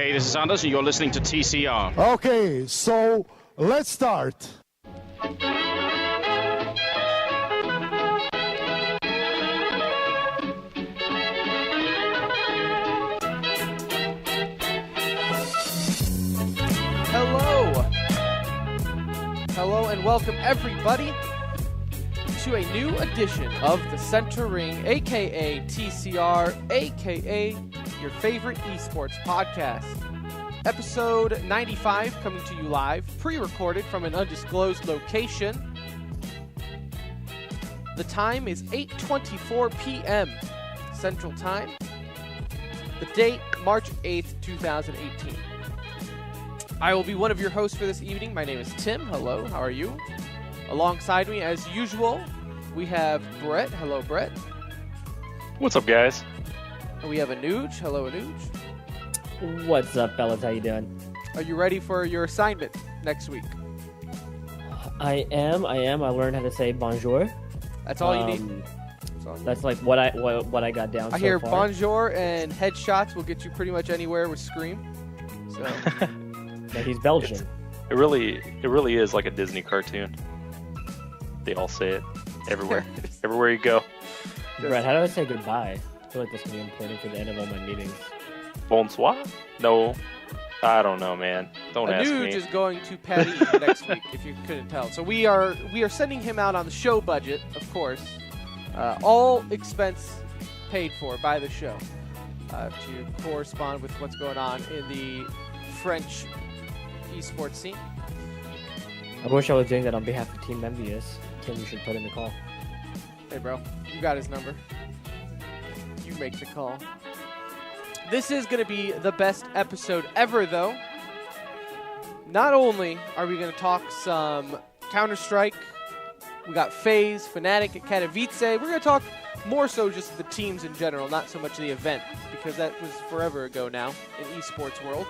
Hey, this is Anders, and you're listening to TCR. Okay, so let's start. Hello and welcome everybody to a new edition of the Center Ring, aka TCR, aka your favorite esports podcast. Episode 95 coming to you live, pre-recorded from an undisclosed location. The time is 8:24 p.m. Central Time. The date, March 8th, 2018. I will be one of your hosts for this evening. My name is Tim. Hello, how are you? Alongside me, as usual, we have Brett. Hello, Brett. What's up, guys? And we have Anuj. Hello, Anuj. What's up, fellas? How you doing? Are you ready for your assignment next week? I am. I learned how to say bonjour. That's all you need. That's like what I got down. I hear bonjour and headshots will get you pretty much anywhere with Scream. So. Yeah, he's Belgian. It really is like a Disney cartoon. They all say it everywhere. Everywhere you go. Brett, how do I say goodbye? I feel like this can be important for the end of all my meetings. Bonsoir? No. I don't know, man. Don't ask me. Anuj is going to Patty next week, if you couldn't tell. So we are sending him out on the show budget, of course. All expense paid for by the show to correspond with what's going on in the French esports scene. I wish I was doing that on behalf of Team Envious. Tim, you should put in the call. Hey, bro. You got his number. You make the call. This is going to be the best episode ever, though. Not only are we going to talk some Counter-Strike, we got Faze, Fnatic, and Katowice. We're going to talk more so just the teams in general, not so much the event, because that was forever ago now in esports world.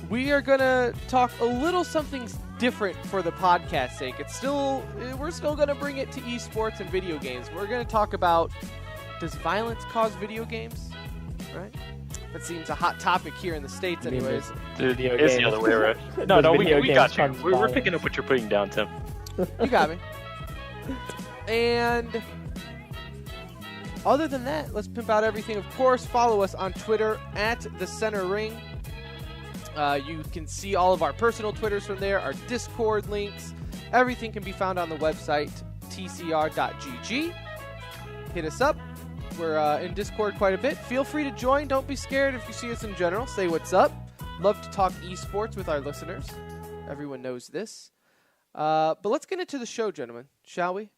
We are going to talk a little something different for the podcast sake. We're still going to bring it to esports and video games. We're going to talk about, does violence cause video games? Right? That seems a hot topic here in the States anyways. Dude, it's the other way around. No, we got you. We're picking up what you're putting down, Tim. You got me. And other than that, let's pimp out everything. Of course, follow us on Twitter at The Center Ring. You can see all of our personal Twitters from there, our Discord links. Everything can be found on the website, tcr.gg. Hit us up. We're in Discord quite a bit. Feel free to join. Don't be scared if you see us in general. Say what's up. Love to talk esports with our listeners. Everyone knows this. But let's get into the show, gentlemen, shall we?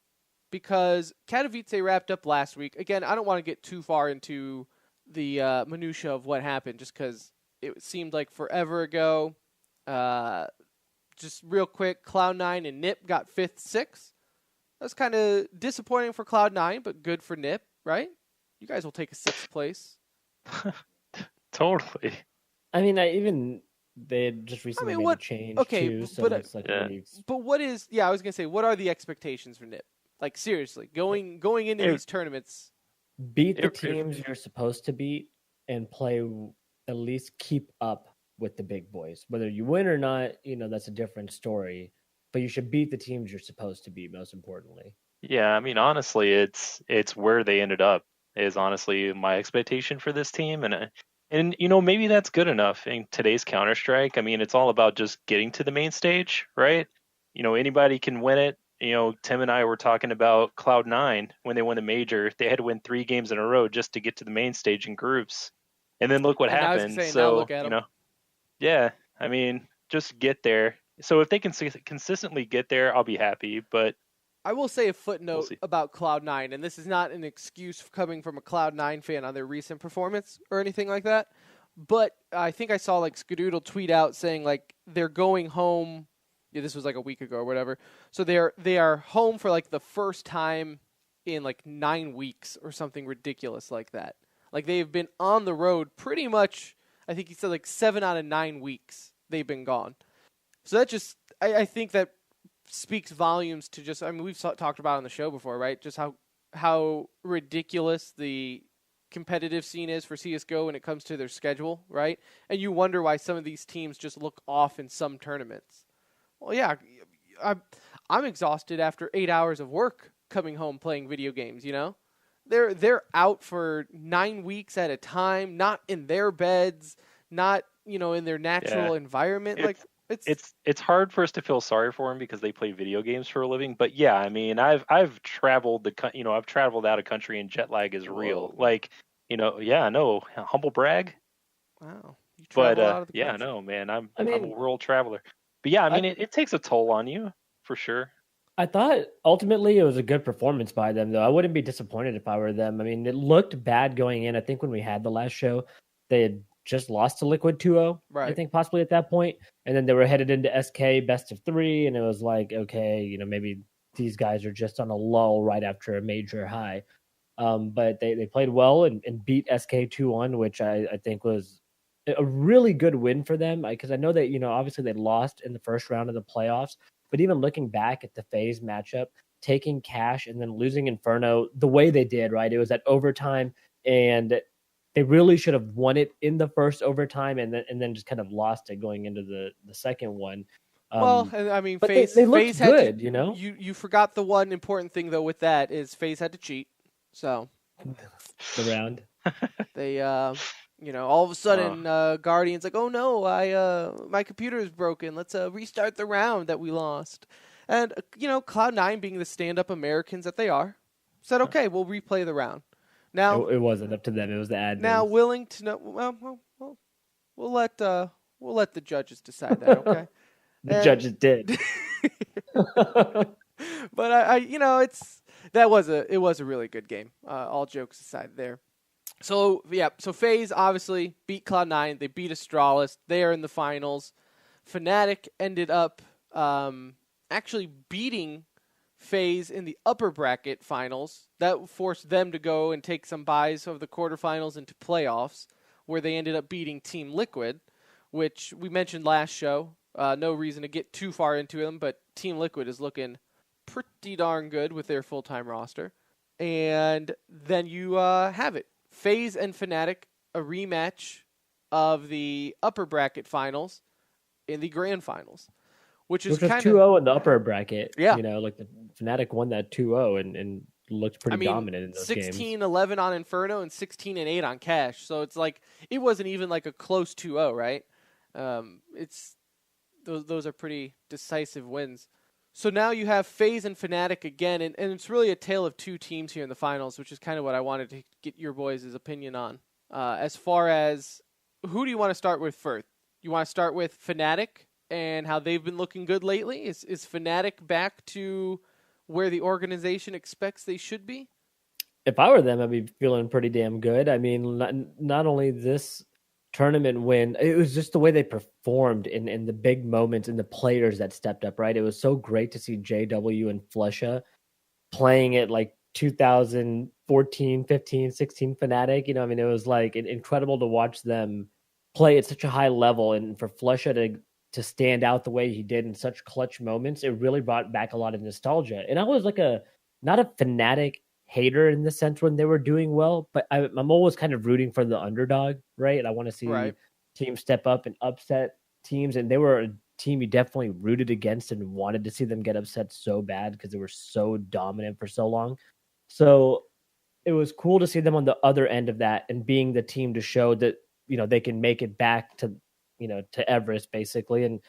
Because Katowice wrapped up last week. Again, I don't want to get too far into the minutia of what happened just because it seemed like forever ago. Just real quick, Cloud9 and NiP got 5th, 6th. That's kind of disappointing for Cloud9, but good for NiP, right? You guys will take a 6th place. Totally. I mean, they had just recently made a change too, so that's like But what is? Yeah, I was gonna say, what are the expectations for NiP? Like seriously, going into these tournaments, beat the teams you're supposed to beat and play. At least keep up with the big boys. Whether you win or not, that's a different story. But you should beat the teams you're supposed to beat, most importantly. Yeah, I mean, honestly, it's where they ended up is honestly my expectation for this team, and maybe that's good enough in today's Counter-Strike. I mean, it's all about just getting to the main stage, right? Anybody can win it. Tim and I were talking about Cloud9 when they won the major. They had to win 3 games in a row just to get to the main stage in groups. And then look what happened. Yeah, I mean, just get there. So if they can consistently get there, I'll be happy. But I will say a footnote about Cloud9, and this is not an excuse coming from a Cloud9 fan on their recent performance or anything like that. But I think I saw like Skadoodle tweet out saying like they're going home. Yeah, this was like a week ago or whatever. So they are home for like the first time in like 9 weeks or something ridiculous like that. Like, they've been on the road pretty much, I think he said, like, 7 out of 9 weeks they've been gone. So that just, I think that speaks volumes to just, I mean, we've talked about it on the show before, right? Just how ridiculous the competitive scene is for CSGO when it comes to their schedule, right? And you wonder why some of these teams just look off in some tournaments. Well, yeah, I'm exhausted after 8 hours of work coming home playing video games, you know? They're out for 9 weeks at a time, not in their beds, not, you know, in their natural environment. It's hard for us to feel sorry for them because they play video games for a living. But yeah, I mean, I've traveled I've traveled out of country and jet lag is real. Whoa. Like, you know, yeah, no, humble brag. Wow. You But travel out of the yeah, country. no, man, I'm I a mean, world traveler. But yeah, I mean, it takes a toll on you for sure. I thought ultimately it was a good performance by them, though. I wouldn't be disappointed if I were them. I mean, it looked bad going in. I think when we had the last show, they had just lost to Liquid 2-0, Right. I think possibly at that point. And then they were headed into SK best of 3, and it was like, okay, you know, maybe these guys are just on a lull right after a major high. But they played well and beat SK 2-1, which I think was a really good win for them. Because I know that, you know, obviously they lost in the first round of the playoffs. But even looking back at the Faze matchup, taking Cash and then losing Inferno the way they did, right? It was at overtime, and they really should have won it in the first overtime, and then just kind of lost it going into the second one. Well, I mean, but FaZe they looked FaZe had good, to, you know. You forgot the one important thing though with that is FaZe had to cheat. So The round. they you know, all of a sudden Guardian's like, "Oh no, my computer is broken. Let's restart the round that we lost." And you know, Cloud9 being the stand-up Americans that they are, said, "Okay, we'll replay the round." Now It wasn't up to them. It was the admins. now willing to know well, we'll let the judges decide that, okay? The judges did. But I you know, it was a really good game. All jokes aside there. So yeah, so FaZe obviously beat Cloud9. They beat Astralis. They are in the finals. Fnatic ended up actually beating FaZe in the upper bracket finals. That forced them to go and take some buys of the quarterfinals into playoffs, where they ended up beating Team Liquid, which we mentioned last show. No reason to get too far into them, but Team Liquid is looking pretty darn good with their full-time roster. And then you have it. Faze and Fnatic, a rematch of the upper bracket finals in the grand finals, which was kind of 2-0 in the upper bracket. Yeah. You know, like the Fnatic won that 2-0 and looked pretty dominant in those 16, games. 11 on Inferno and 16 and 8 on Cash. So it's like it wasn't even like a close 2-0, right? It's those are pretty decisive wins. So now you have FaZe and Fnatic again, and it's really a tale of two teams here in the finals, which is kind of what I wanted to get your boys' opinion on. As far as who do you want to start with first? You want to start with Fnatic and how they've been looking good lately? Is Fnatic back to where the organization expects they should be? If I were them, I'd be feeling pretty damn good. I mean, not only this tournament win, it was just the way they performed in the big moments and the players that stepped up, right? It was so great to see JW and Flesha playing at like 2014, 15, 16 Fnatic. You know, I mean, it was like incredible to watch them play at such a high level, and for Flesha to stand out the way he did in such clutch moments, it really brought back a lot of nostalgia. And I was like not a Fnatic hater in the sense when they were doing well, but I'm always kind of rooting for the underdog, right? And I want to see teams step up and upset teams, and they were a team you definitely rooted against and wanted to see them get upset so bad because they were so dominant for so long. So it was cool to see them on the other end of that and being the team to show that, you know, they can make it back to, you know, to Everest basically. And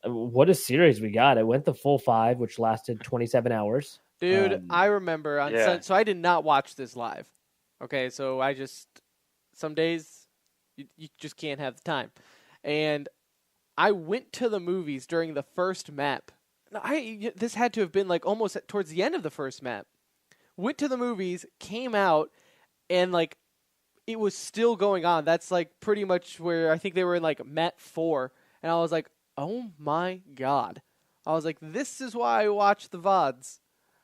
what a series we got. It went the full 5, which lasted 27 hours. Dude, I remember on so I did not watch this live. Okay, so some days you just can't have the time. And I went to the movies during the first map. This had to have been like almost towards the end of the first map. Went to the movies, came out, and like it was still going on. That's like pretty much where I think they were in like map 4. And I was like, oh my God. I was like, this is why I watch the VODs.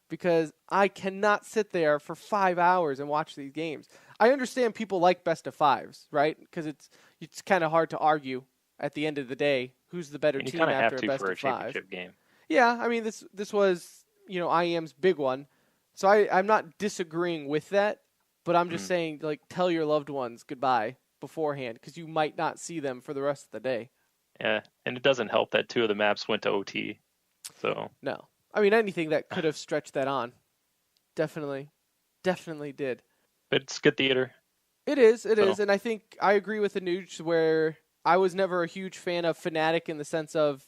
Because I cannot sit there for 5 hours and watch these games. I understand people like best of 5s, right? Because it's kind of hard to argue at the end of the day who's the better team after a best of 5. Championship game. Yeah, I mean this was, you know, IEM's big one, so I'm not disagreeing with that. But I'm just saying, like, tell your loved ones goodbye beforehand because you might not see them for the rest of the day. Yeah, and it doesn't help that 2 of the maps went to OT. So no, I mean anything that could have stretched that on, definitely did. But it's good theater. It is, and I think I agree with Anuj where I was never a huge fan of Fnatic in the sense of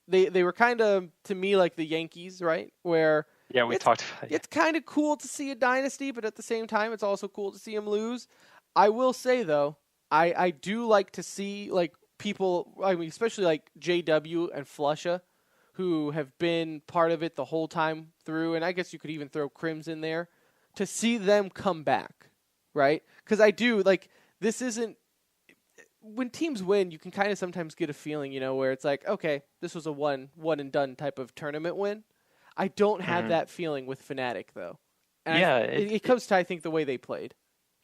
they were kind of to me like the Yankees, right? Where we talked about it. It's kind of cool to see a dynasty, but at the same time, it's also cool to see them lose. I will say though, I do like to see like people, I mean, especially like JW and Flusha, who have been part of it the whole time through, and I guess you could even throw Crims in there, to see them come back, right? Because I do, like, this isn't, when teams win, you can kind of sometimes get a feeling, you know, where it's like, okay, this was a one and done type of tournament win. I don't have that feeling with Fnatic, though. And yeah. It comes to, I think, the way they played.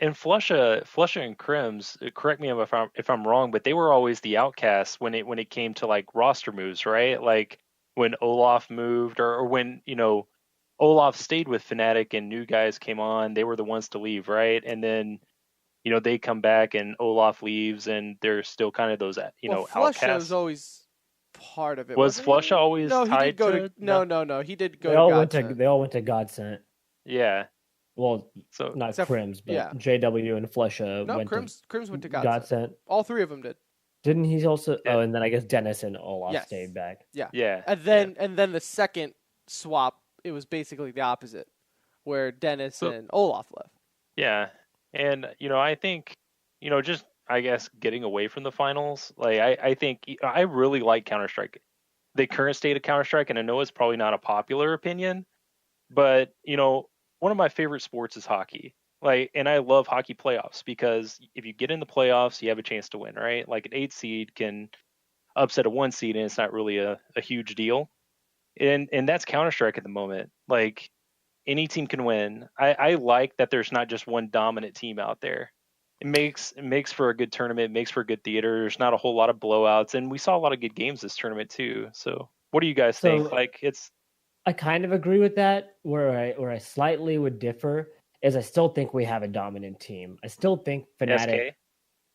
And Flusha and Crims, correct me if I'm wrong, but they were always the outcasts when it came to like roster moves, right? Like when Olaf moved or when, you know, Olaf stayed with Fnatic and new guys came on, they were the ones to leave, right? And then, you know, they come back and Olaf leaves and they're still kind of those, you know, Flusha outcasts. was always part of it. Was Flusha always tied he did go to? No. He did go to Godsent. They all went to Godsent. Yeah. Well, so not Crims, but JW and Flusha went Crims went to Godsent. All 3 of them did. Didn't he also? Yeah. Oh, and then I guess Dennis and Olaf stayed back. Yeah. And then the second swap, it was basically the opposite, where Dennis and Olaf left. Yeah, and you know, I think, you know, just I guess getting away from the finals, like I think I really like Counter-Strike, the current state of Counter-Strike, and I know it's probably not a popular opinion, but you know, one of my favorite sports is hockey. Like, and I love hockey playoffs because if you get in the playoffs, you have a chance to win, right? Like an 8 seed can upset a 1 seed, and it's not really a huge deal. And that's Counter-Strike at the moment. Like any team can win. I like that there's not just one dominant team out there. It makes for a good tournament. It makes for good theater. There's not a whole lot of blowouts, and we saw a lot of good games this tournament too. So, what do you guys think? Like, I kind of agree with that. Where I slightly would differ is I still think we have a dominant team. I still think Fnatic.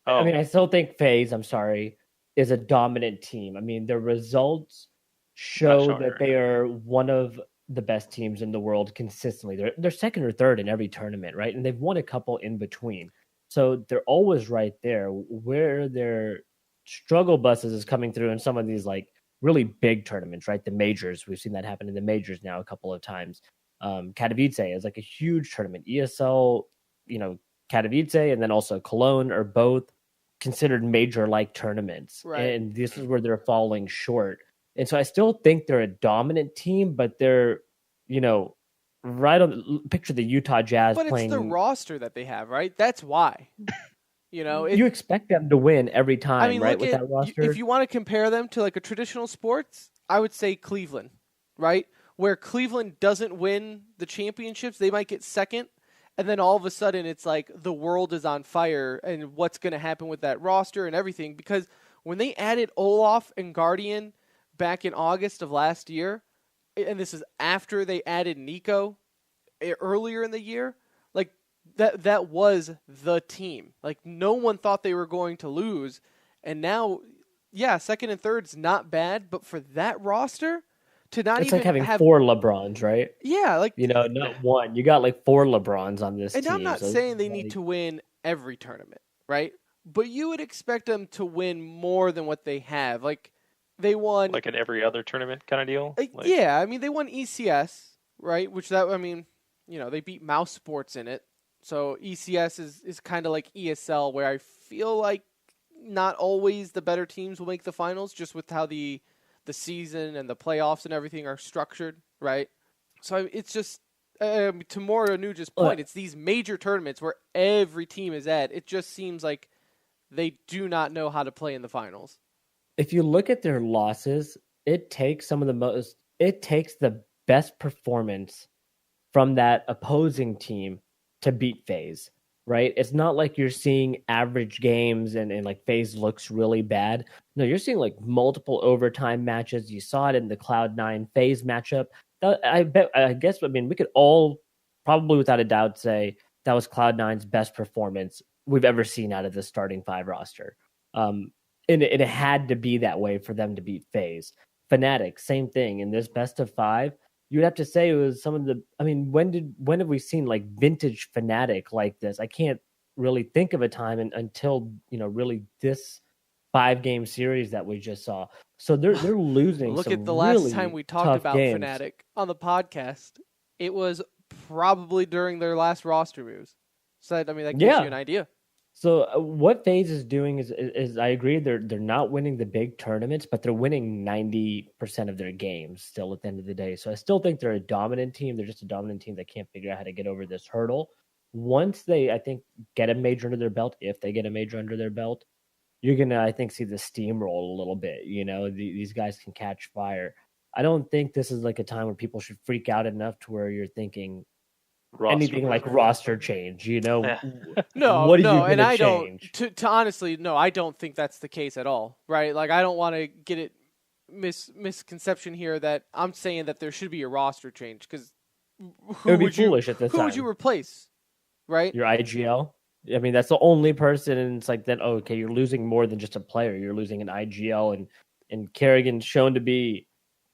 I mean, I still think Faze, I'm sorry, is a dominant team. I mean, the results show that they are one of the best teams in the world consistently. They're second or third in every tournament, right? And they've won a couple in between. So they're always right there. Where their struggle buses is coming through in some of these like really big tournaments, right? The majors. We've seen that happen in the majors now a couple of times. Katowice is like a huge tournament. ESL, you know, Katowice and then also Cologne are both considered major-like tournaments. Right. And this is where they're falling short. And so I still think they're a dominant team, but they're, you know, right on picture the Utah Jazz playing. But it's the roster that they have, right? That's why. You know, you expect them to win every time, I mean, right? With that roster. If you want to compare them to like a traditional sports, I would say Cleveland, right? Where Cleveland doesn't win the championships, they might get second, and then all of a sudden it's like the world is on fire and what's going to happen with that roster and everything. Because when they added Olaf and Guardian back in August of last year, and this is after they added Nico earlier in the year, like that was the team. Like no one thought they were going to lose, and now, yeah, second and third is not bad, but for that roster to not it's even like having have 4 LeBrons, right? Yeah, like, you know, not one. You got like 4 LeBrons on this and team. I'm not saying they need to win every tournament, right? But you would expect them to win more than what they have. Like they won like in every other tournament kind of deal. Yeah, I mean they won ECS, right? Which I mean, you know, they beat Mouse Sports in it. So ECS is kind of like ESL, where I feel like not always the better teams will make the finals, just with how the season and the playoffs and everything are structured, right? So it's just, to more Anuja's point, it's these major tournaments where every team is at. It just seems like they do not know how to play in the finals. If you look at their losses, it takes the best performance from that opposing team to beat FaZe, right? It's not like you're seeing average games and like FaZe looks really bad. No, you're seeing like multiple overtime matches. You saw it in the Cloud9 FaZe matchup. I mean, we could all probably without a doubt say that was Cloud9's best performance we've ever seen out of the starting 5 roster. And it had to be that way for them to beat FaZe. Fnatic, same thing. In this best of 5, you'd have to say it was some of the. I mean, when have we seen like vintage Fnatic like this? I can't really think of a time until really this 5-game series that we just saw. So they're losing. Look some at the really last time we talked about games. Fnatic on the podcast. It was probably during their last roster moves. So that gives you an idea. So what FaZe is doing is I agree they're not winning the big tournaments, but they're winning 90% of their games still at the end of the day. So I still think they're a dominant team. They're just a dominant team that can't figure out how to get over this hurdle. Once they, I think, get a major under their belt, if they get a major under their belt, you're gonna, I think, see the steamroll a little bit. These guys can catch fire. I don't think this is like a time where people should freak out enough to where you're thinking anything like roster change. No, what are you and I change? don't. To honestly, no, I don't think that's the case at all. Right? Like, I don't want to get it misconception here that I'm saying that there should be a roster change, because it would be foolish at this time. Who would you replace? Right? Your IGL. I mean, that's the only person, and it's like then. Oh, okay, you're losing more than just a player. You're losing an IGL, and Kerrigan's shown to be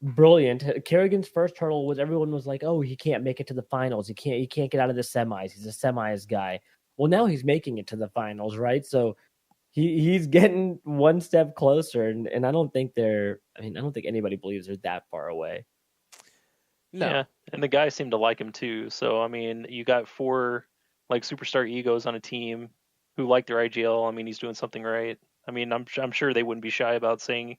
brilliant. Kerrigan's first hurdle was everyone was like, oh, he can't make it to the finals. He can't get out of the semis. He's a semis guy. Well, now he's making it to the finals, right? So he's getting one step closer, and I don't think I don't think anybody believes they're that far away. No. Yeah, and the guys seem to like him too. So I mean, you got 4 like superstar egos on a team who like their IGL. I mean, he's doing something right. I mean, I'm sure they wouldn't be shy about saying.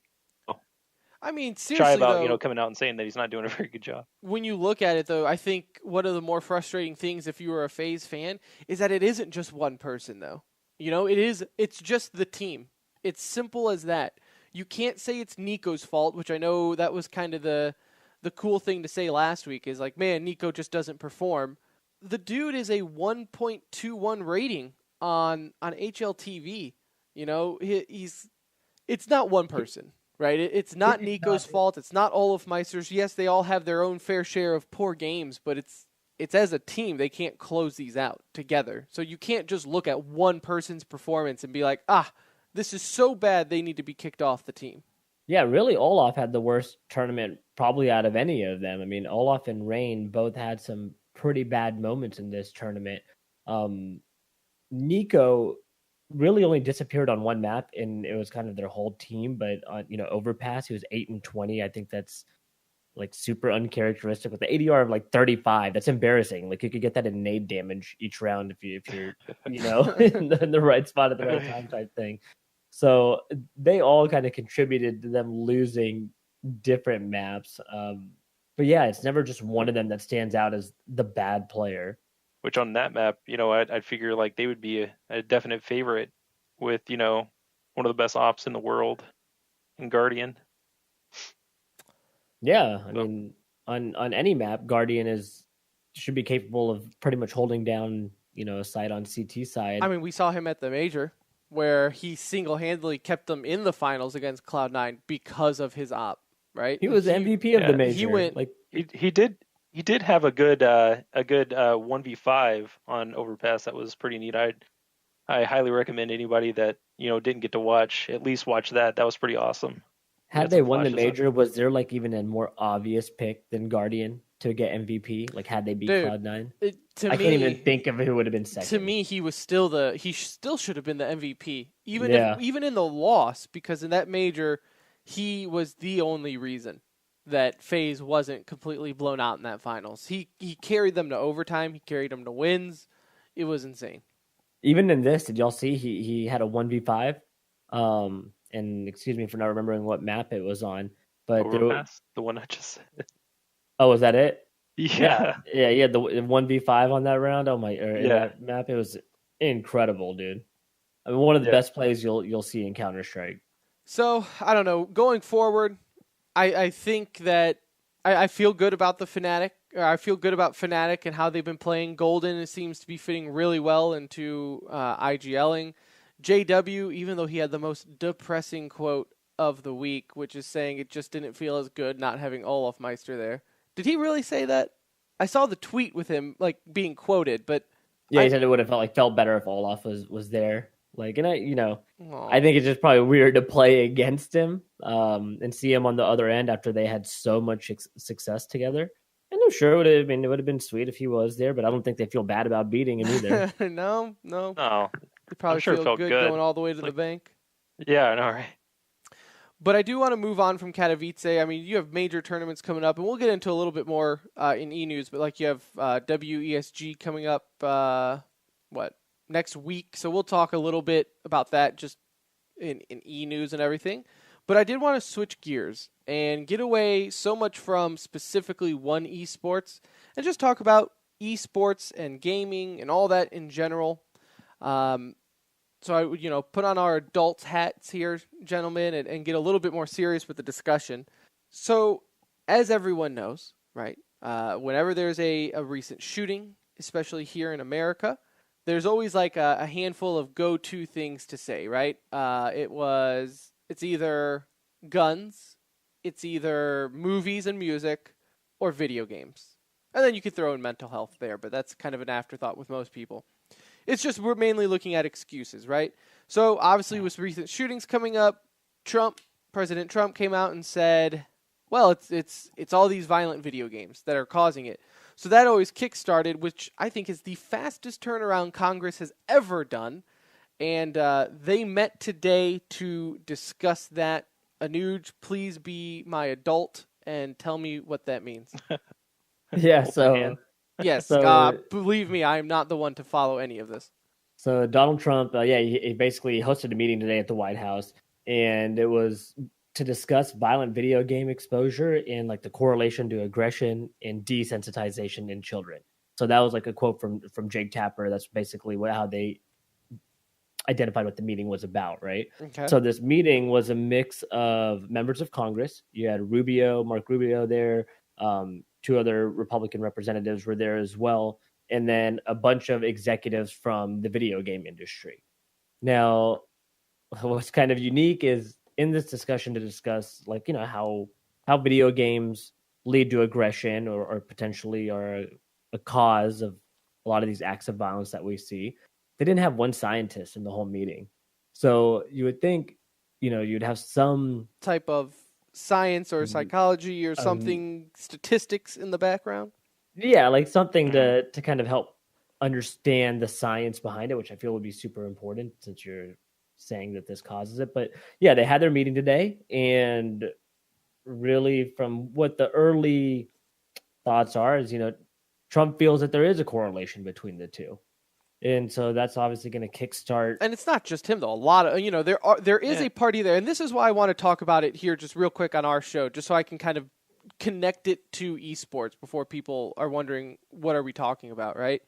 I mean, seriously, shy about though, coming out and saying that he's not doing a very good job. When you look at it, though, I think one of the more frustrating things, if you were a FaZe fan, is that it isn't just one person, though. It's just the team. It's simple as that. You can't say it's Nico's fault, which I know that was kind of the cool thing to say last week, is like, man, Nico just doesn't perform. The dude is a 1.21 rating on HLTV. It's not one person. Right, it's not Nico's fault. It's not all of Meister's. Yes, they all have their own fair share of poor games, but it's as a team they can't close these out together. So you can't just look at one person's performance and be like, this is so bad they need to be kicked off the team. Yeah, really, Olaf had the worst tournament probably out of any of them. I mean, Olaf and Rain both had some pretty bad moments in this tournament. Nico really only disappeared on one map, and it was kind of their whole team. But on Overpass, he was 8-20. I think that's like super uncharacteristic with the ADR of like 35. That's embarrassing. Like you could get that in nade damage each round if you're in the right spot at the right time type thing. So they all kind of contributed to them losing different maps. But yeah, it's never just one of them that stands out as the bad player. Which on that map, I'd figure like they would be a definite favorite with, one of the best ops in the world in Guardian. Yeah, I mean, on any map, Guardian should be capable of pretty much holding down, a side on CT side. I mean, we saw him at the major where he single-handedly kept them in the finals against Cloud9 because of his op, right? He was MVP of the major. He went like he did. He did have a good 1v5 on Overpass. That was pretty neat. I highly recommend anybody that didn't get to watch at least watch that. That was pretty awesome. Had they won the major, was there like even a more obvious pick than Guardian to get MVP? Like had they beat Cloud9? I can't even think of who would have been second. To me, he still should have been the MVP, even in the loss, because in that major, he was the only reason that FaZe wasn't completely blown out in that finals. He carried them to overtime. He carried them to wins. It was insane. Even in this, did y'all see he had a 1v5? And excuse me for not remembering what map it was on. But the one I just said. Oh, was that it? Yeah. Yeah, the 1v5 on that round. In that map, it was incredible, dude. I mean, one of the best plays you'll see in Counter-Strike. So, I don't know. Going forward, I think that I feel good about the Fnatic. I feel good about Fnatic and how they've been playing. Golden, it seems to be fitting really well into IGLing. JW, even though he had the most depressing quote of the week, which is saying it just didn't feel as good not having Olaf Meister there. Did he really say that? I saw the tweet with him like being quoted, but Yeah, he said it would have felt better if Olaf was there. Like, and Aw. I think it's just probably weird to play against him, and see him on the other end after they had so much success together. And I'm sure it would have been sweet if he was there, but I don't think they feel bad about beating him either. No. No, They probably sure it feel felt good good. going all the way to the bank. yeah, I know, right? But I do want to move on from Katowice. I mean, you have major tournaments coming up, and we'll get into a little bit more in e-news, but like you have WESG coming up, next week. So we'll talk a little bit about that just in e-news and everything. But I did want to switch gears and get away so much from specifically one esports and just talk about esports and gaming and all that in general. So I would, put on our adults hats here, gentlemen, and get a little bit more serious with the discussion. So, as everyone knows, right, whenever there's a recent shooting, especially here in America, there's always like a handful of go-to things to say, right? It's either guns, it's either movies and music, or video games. And then you could throw in mental health there, but that's kind of an afterthought with most people. It's just we're mainly looking at excuses, right? So obviously with recent shootings coming up, President Trump came out and said, well, it's all these violent video games that are causing it. So that always kickstarted, which I think is the fastest turnaround Congress has ever done. And they met today to discuss that. Anuj, please be my adult and tell me what that means. Yeah, so... Yes, believe me, I am not the one to follow any of this. So Donald Trump, he basically hosted a meeting today at the White House, and it was to discuss violent video game exposure and like the correlation to aggression and desensitization in children. So that was like a quote from Jake Tapper. That's basically how they identified what the meeting was about, right? Okay. So this meeting was a mix of members of Congress. You had Mark Rubio there. Two other Republican representatives were there as well, and then a bunch of executives from the video game industry. Now, what's kind of unique is in this discussion to discuss, how video games lead to aggression or potentially are a cause of a lot of these acts of violence that we see. They didn't have one scientist in the whole meeting. So you would think, you'd have some type of science or psychology or something, statistics in the background. Yeah, like something to kind of help understand the science behind it, which I feel would be super important since you're saying that this causes it. But yeah, they had their meeting today, and really from what the early thoughts are is, Trump feels that there is a correlation between the two. And so that's obviously going to kickstart. And it's not just him, though. A lot of, there is a party there. And this is why I want to talk about it here just real quick on our show, just so I can kind of connect it to esports before people are wondering, what are we talking about, right?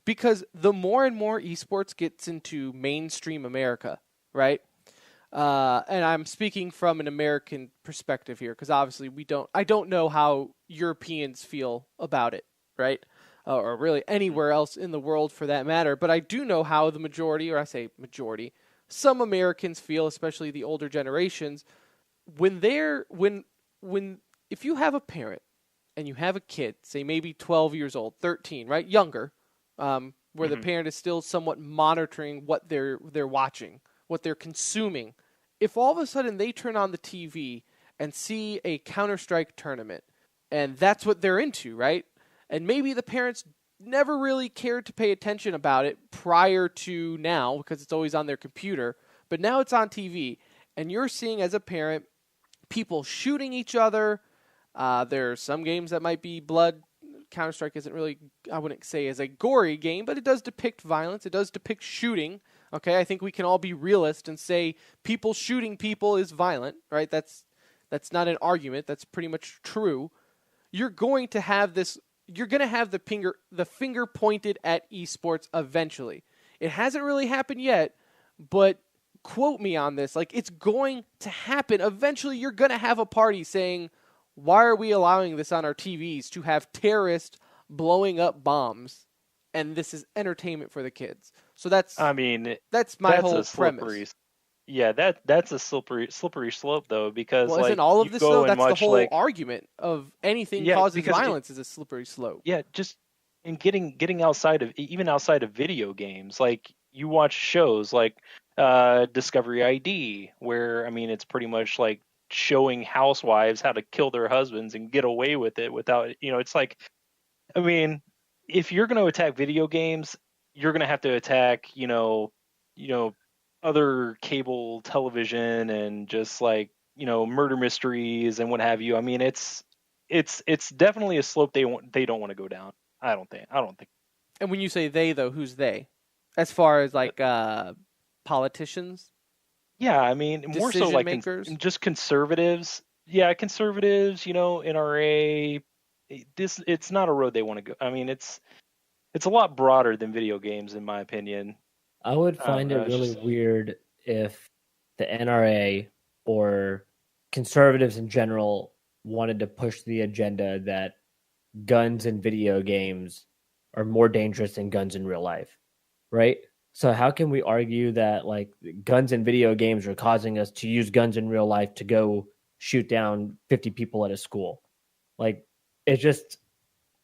Because the more and more esports gets into mainstream America, right? And I'm speaking from an American perspective here, because obviously I don't know how Europeans feel about it, right? Or really anywhere else in the world for that matter. But I do know how the majority, or I say majority, some Americans feel, especially the older generations, if you have a parent and you have a kid, say maybe 12 years old, 13, right? Younger, where the parent is still somewhat monitoring what they're watching, what they're consuming. If all of a sudden they turn on the TV and see a Counter-Strike tournament, and that's what they're into, right? And maybe the parents never really cared to pay attention about it prior to now because it's always on their computer. But now it's on TV. And you're seeing as a parent people shooting each other. There are some games that might be blood. Counter-Strike isn't really, I wouldn't say is a gory game, but it does depict violence. It does depict shooting. Okay, I think we can all be realist and say people shooting people is violent, right? That's not an argument. That's pretty much true. You're going to have this. You're going to have the finger pointed at esports eventually. It hasn't really happened yet, but quote me on this. Like, it's going to happen. Eventually, you're going to have a party saying, why are we allowing this on our TVs to have terrorists blowing up bombs? And this is entertainment for the kids. So that's my whole premise. Yeah, that's a slippery slope, though, because isn't all of this though? That's the whole argument of anything causes violence is a slippery slope. Yeah, just and getting outside of even outside of video games, like you watch shows like Discovery ID, where I mean it's pretty much like showing housewives how to kill their husbands and get away with it without, it's like, I mean, if you're going to attack video games, you're going to have to attack, other cable television and just like, murder mysteries and what have you. I mean, it's definitely a slope they don't want to go down. I don't think. And when you say they, though, who's they? As far as like politicians? Yeah, I mean, more so like makers? just conservatives. Yeah, conservatives, NRA. It's not a road they want to go. I mean, it's a lot broader than video games, in my opinion. I would find it really weird if the NRA or conservatives in general wanted to push the agenda that guns in video games are more dangerous than guns in real life, right? So how can we argue that like guns in video games are causing us to use guns in real life to go shoot down 50 people at a school? Like, it just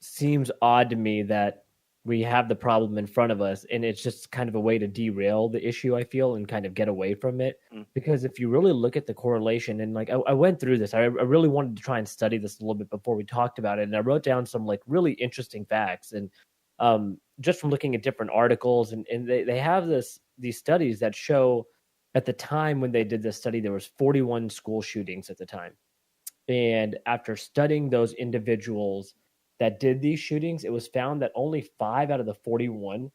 seems odd to me that we have the problem in front of us and it's just kind of a way to derail the issue, I feel, and kind of get away from it. Because if you really look at the correlation, and like I went through this, I really wanted to try and study this a little bit before we talked about it, and I wrote down some like really interesting facts, and just from looking at different articles, and they have these studies that show at the time when they did this study, there was 41 school shootings at the time. And after studying those individuals that did these shootings, it was found that only 5 out of the 41,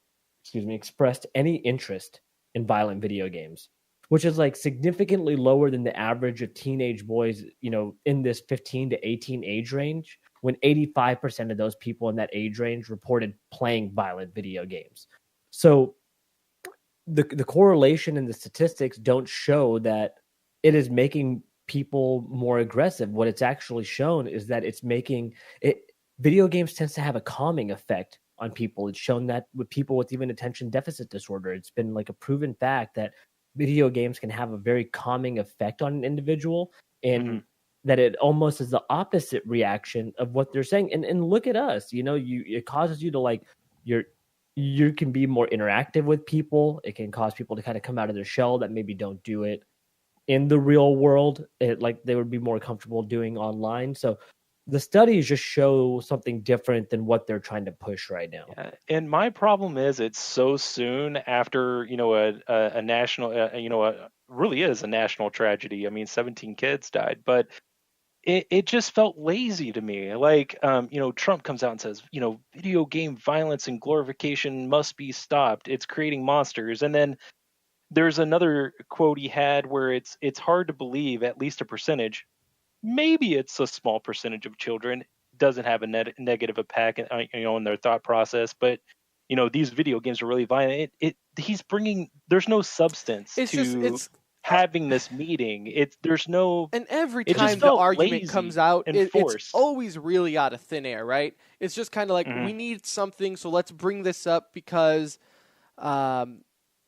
expressed any interest in violent video games, which is like significantly lower than the average of teenage boys, in this 15 to 18 age range, when 85% of those people in that age range reported playing violent video games. So the correlation and the statistics don't show that it is making people more aggressive. What it's actually shown is that it's making it. Video games tends to have a calming effect on people. It's shown that with people with even attention deficit disorder, it's been like a proven fact that video games can have a very calming effect on an individual, and that it almost is the opposite reaction of what they're saying. And look at us, it causes you to like, you can be more interactive with people. It can cause people to kind of come out of their shell that maybe don't do it in the real world. Like they would be more comfortable doing online. So the studies just show something different than what they're trying to push right now. Yeah. And my problem is it's so soon after, a national, really is a national tragedy. I mean, 17 kids died, but it just felt lazy to me. Like, Trump comes out and says, video game violence and glorification must be stopped. It's creating monsters. And then there's another quote he had where it's hard to believe, at least a percentage, maybe it's a small percentage of children, doesn't have a negative impact, in their thought process. But, these video games are really violent. He's bringing, there's no substance it's having this meeting. There's no, and every time the argument comes out, it's always really out of thin air, right? It's just kind of like, we need something, so let's bring this up because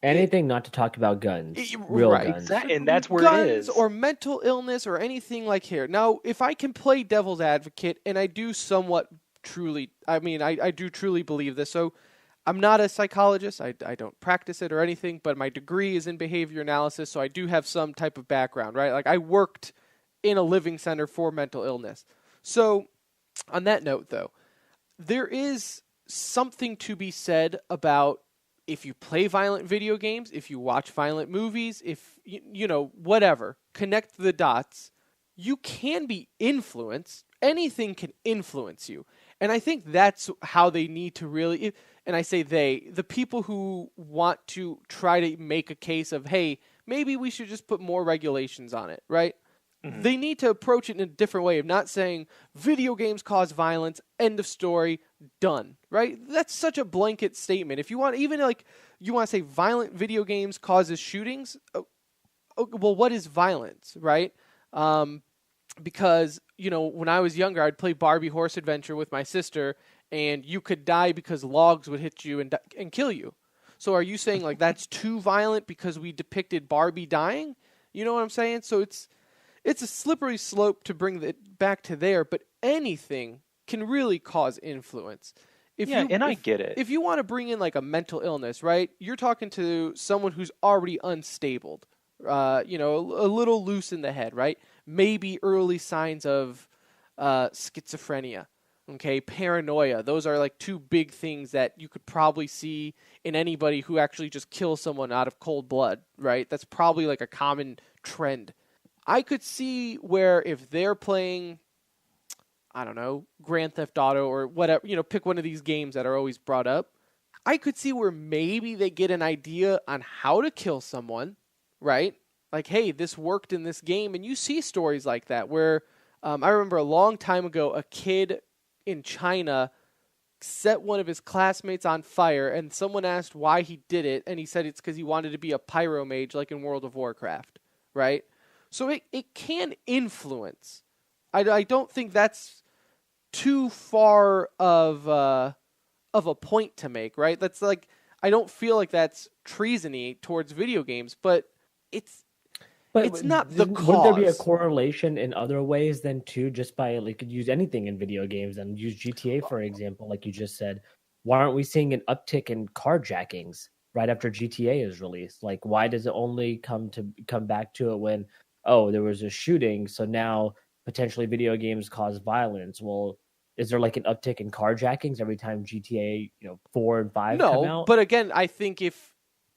anything not to talk about guns, real guns. Exactly. And that's where guns, it is. Or mental illness or anything like here. Now, if I can play devil's advocate, and I do somewhat truly, I do truly believe this. So I'm not a psychologist. I don't practice it or anything, but my degree is in behavior analysis, so I do have some type of background, right? Like I worked in a living center for mental illness. So on that note, though, there is something to be said about if you play violent video games, if you watch violent movies, if, whatever, connect the dots, you can be influenced. Anything can influence you. And I think that's how they need to really, and I say the people who want to try to make a case of, hey, maybe we should just put more regulations on it, right? They need to approach it in a different way of not saying video games cause violence, end of story, done, right? That's such a blanket statement. If you want, even like you want to say violent video games causes shootings, well, what is violence, right? Because, when I was younger, I'd play Barbie Horse Adventure with my sister, and you could die because logs would hit you and kill you. So are you saying like that's too violent because we depicted Barbie dying? You know what I'm saying? So it's a slippery slope to bring it back to there, but anything can really cause influence. I get it. If you want to bring in like a mental illness, right? You're talking to someone who's already unstable, a little loose in the head, right? Maybe early signs of schizophrenia, okay, paranoia. Those are like two big things that you could probably see in anybody who actually just kills someone out of cold blood, right? That's probably like a common trend. I could see where if they're playing, I don't know, Grand Theft Auto or whatever, pick one of these games that are always brought up. I could see where maybe they get an idea on how to kill someone, right? Like, hey, this worked in this game. And you see stories like that where I remember a long time ago, a kid in China set one of his classmates on fire, and someone asked why he did it, and he said it's because he wanted to be a pyro mage like in World of Warcraft, right? So it can influence. I don't think that's too far of a point to make, right? That's like, I don't feel like that's treasony towards video games, but it's not the cause. Wouldn't there be a correlation in other ways then too, just by like could use anything in video games and use GTA for example, like you just said. Why aren't we seeing an uptick in carjackings right after GTA is released? Like why does it only come back to it when there was a shooting, so now potentially video games cause violence? Well, is there like an uptick in carjackings every time GTA 4 and 5 come out? No, but again, I think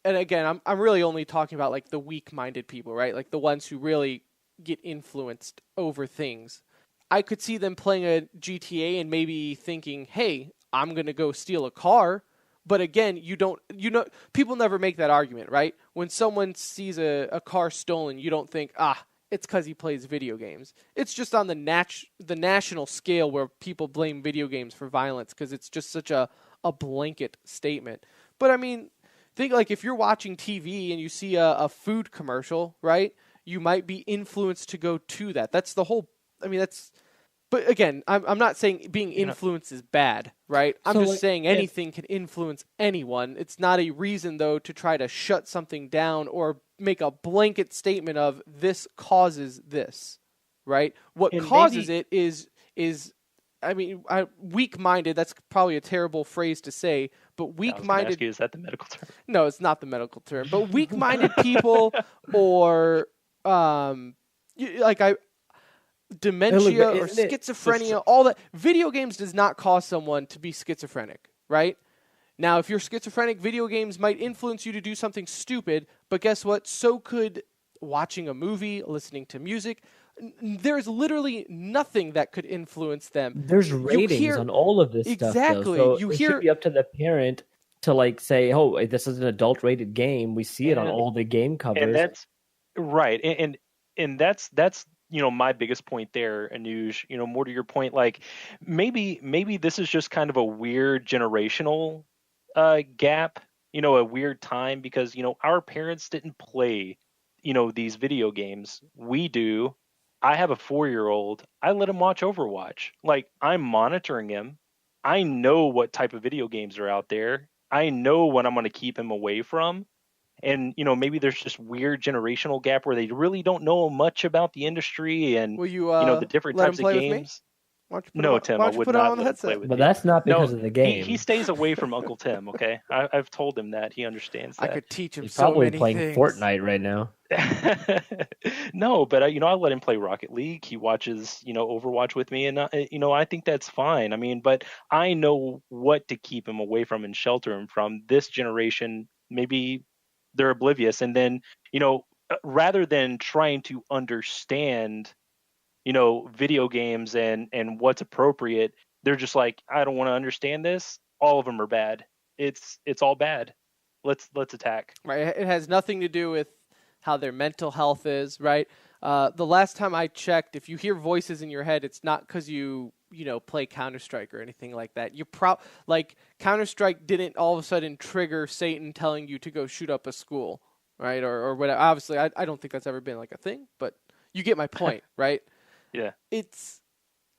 I'm really only talking about like the weak-minded people, right? Like the ones who really get influenced over things. I could see them playing a GTA and maybe thinking, "Hey, I'm going to go steal a car." But again, people never make that argument, right? When someone sees a car stolen, you don't think, it's because he plays video games. It's just on the national scale where people blame video games for violence because it's just such a blanket statement. But I mean, think like if you're watching TV and you see a food commercial, right? You might be influenced to go to that. That's the whole. I mean, that's. But again, I'm not saying being influenced is bad, right? I'm just saying anything can influence anyone. It's not a reason, though, to try to shut something down or make a blanket statement of this causes this, right? What causes it is I mean, weak-minded. That's probably a terrible phrase to say, but weak-minded. Ask you, is that the medical term? No, it's not the medical term. But weak-minded people or dementia or schizophrenia, all that. Video games does not cause someone to be schizophrenic, right? Now, if you're schizophrenic, video games might influence you to do something stupid, but guess what? So could watching a movie, listening to music. There's literally nothing that could influence them. There's ratings on all of this stuff. Exactly. So it should be up to the parent to like say, "Oh, this is an adult-rated game. We see it on all the game covers." And that's right. And that's my biggest point there, Anuj, more to your point, like maybe this is just kind of a weird generational gap, a weird time because, our parents didn't play, these video games. We do. I have a 4-year-old. I let him watch Overwatch. Like, I'm monitoring him. I know what type of video games are out there. I know what I'm going to keep him away from. And, maybe there's just weird generational gap where they really don't know much about the industry and, the different types of games. No, Tim, I would not let him play with you. But that's not because of the game. He stays away from Uncle Tim, okay? I've told him that. He understands that. I could teach him He's so many probably playing things. Fortnite right now. No, but, I let him play Rocket League. He watches, Overwatch with me. And, I think that's fine. I mean, but I know what to keep him away from and shelter him from. This generation, maybe they're oblivious. And then, rather than trying to understand, video games and what's appropriate, they're just like, I don't want to understand this. All of them are bad. It's all bad. Let's attack. Right. It has nothing to do with how their mental health is, right? The last time I checked, if you hear voices in your head, it's not because you play Counter-Strike or anything like that. Like Counter-Strike didn't all of a sudden trigger Satan telling you to go shoot up a school, right? Or whatever. Obviously, I don't think that's ever been like a thing, but you get my point, right? Yeah.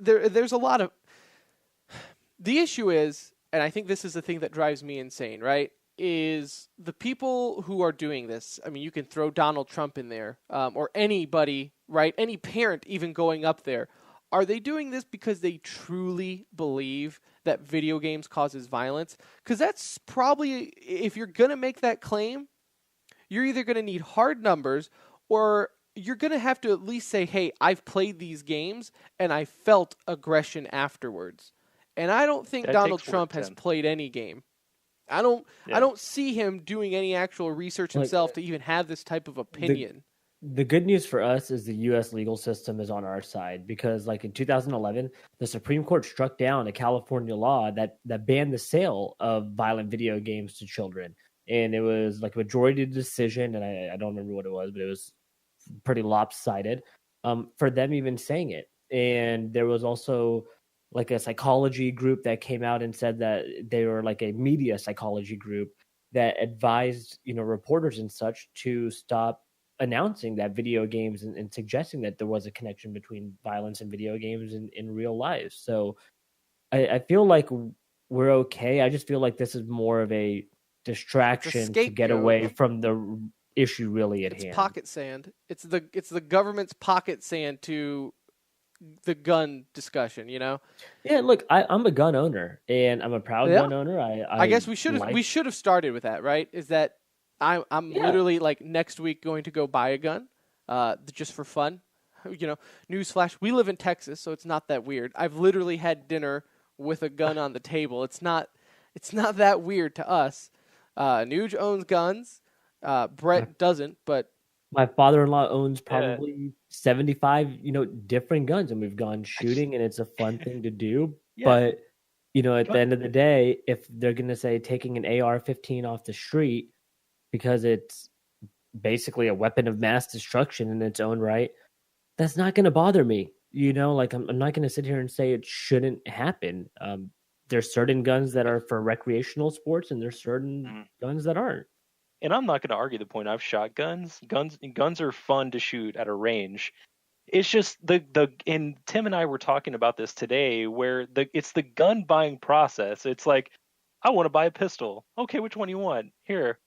There's a lot of... The issue is, and I think this is the thing that drives me insane, right, is the people who are doing this. I mean, you can throw Donald Trump in there, or anybody, right? Any parent even going up there. are they doing this because they truly believe that video games causes violence? Because that's probably, if you're going to make that claim, you're either going to need hard numbers or you're going to have to at least say, hey, I've played these games and I felt aggression afterwards. And I don't think Donald Trump has played any game. I don't see him doing any actual research himself to even have this type of opinion. The good news for us is the U.S. legal system is on our side because, like in 2011, the Supreme Court struck down a California law that banned the sale of violent video games to children. And it was like a majority decision, and I don't remember what it was, but it was pretty lopsided for them even saying it. And there was also like a psychology group that came out and said that they were like a media psychology group that advised, reporters and such to stop announcing that video games and suggesting that there was a connection between violence and video games in real life. So I feel like we're okay. I just feel like this is more of a distraction to get away from the issue really at hand. It's pocket sand. It's the government's pocket sand to the gun discussion, Yeah, look, I'm a gun owner and I'm a proud gun owner. I guess we should have started with that, right? Is that I'm literally like next week going to go buy a gun, just for fun. Newsflash: we live in Texas, so it's not that weird. I've literally had dinner with a gun on the table. It's not that weird to us. Nuge owns guns. Brett doesn't, but my father-in-law owns probably 75, different guns, and we've gone shooting, and it's a fun thing to do. Yeah. But at the end of the day, if they're going to say taking an AR-15 off the street because it's basically a weapon of mass destruction in its own right, that's not going to bother me. I'm not going to sit here and say it shouldn't happen. There's certain guns that are for recreational sports, and there's certain guns that aren't. And I'm not going to argue the point. I've shot guns. Guns are fun to shoot at a range. It's just and Tim and I were talking about this today, where it's the gun buying process. It's like, I want to buy a pistol. Okay, which one do you want? Here.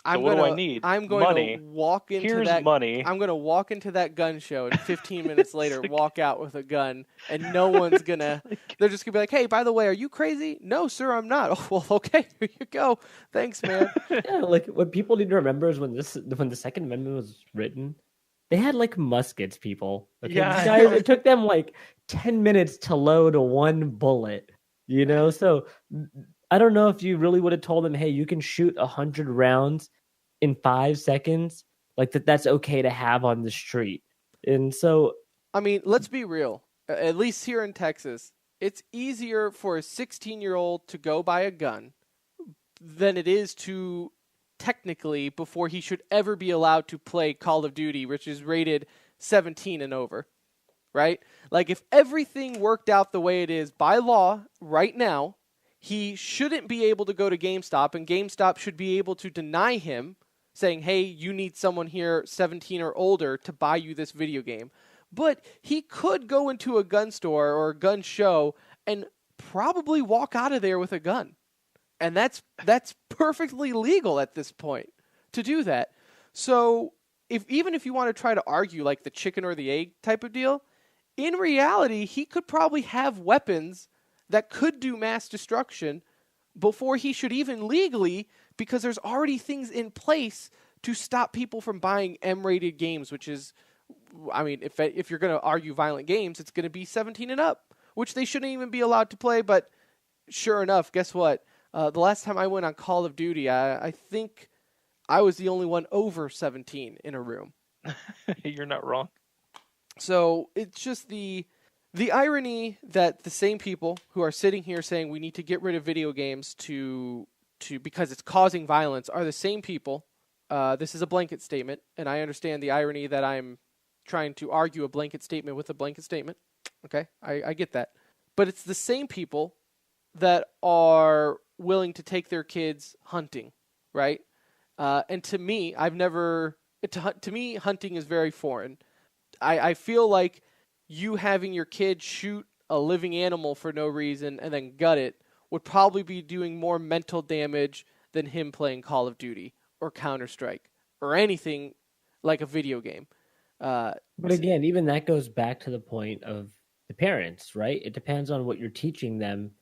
So what do I need? I'm going to walk into Here's money. I'm going to walk into that gun show and 15 minutes later walk out with a gun, and no one's going to – they're just going to be like, hey, by the way, are you crazy? No, sir, I'm not. Oh, well, okay, here you go. Thanks, man. Yeah, like what people need to remember is when the Second Amendment was written, they had like muskets, people. Okay? Yeah. Guys, it took them like 10 minutes to load one bullet, So I don't know if you really would have told them, hey, you can shoot 100 rounds in 5 seconds, like that's okay to have on the street. And so, I mean, let's be real. At least here in Texas, it's easier for a 16-year-old to go buy a gun than it is to technically before he should ever be allowed to play Call of Duty, which is rated 17 and over, right? Like if everything worked out the way it is by law right now, he shouldn't be able to go to GameStop, and GameStop should be able to deny him saying, hey, you need someone here 17 or older to buy you this video game. But he could go into a gun store or a gun show and probably walk out of there with a gun. And that's perfectly legal at this point to do that. So even if you want to try to argue like the chicken or the egg type of deal, in reality, he could probably have weapons that could do mass destruction before he should even legally, because there's already things in place to stop people from buying M-rated games, which is, I mean, if you're going to argue violent games, it's going to be 17 and up, which they shouldn't even be allowed to play. But sure enough, guess what? The last time I went on Call of Duty, I think I was the only one over 17 in a room. You're not wrong. So it's just the irony that the same people who are sitting here saying we need to get rid of video games because it's causing violence are the same people. This is a blanket statement, and I understand the irony that I'm trying to argue a blanket statement with a blanket statement. Okay, I get that. But it's the same people that are willing to take their kids hunting, right? And to me, to me, hunting is very foreign. I feel like you having your kid shoot a living animal for no reason and then gut it would probably be doing more mental damage than him playing Call of Duty or Counter-Strike or anything like a video game. But again, even that goes back to the point of the parents, right? It depends on what you're teaching them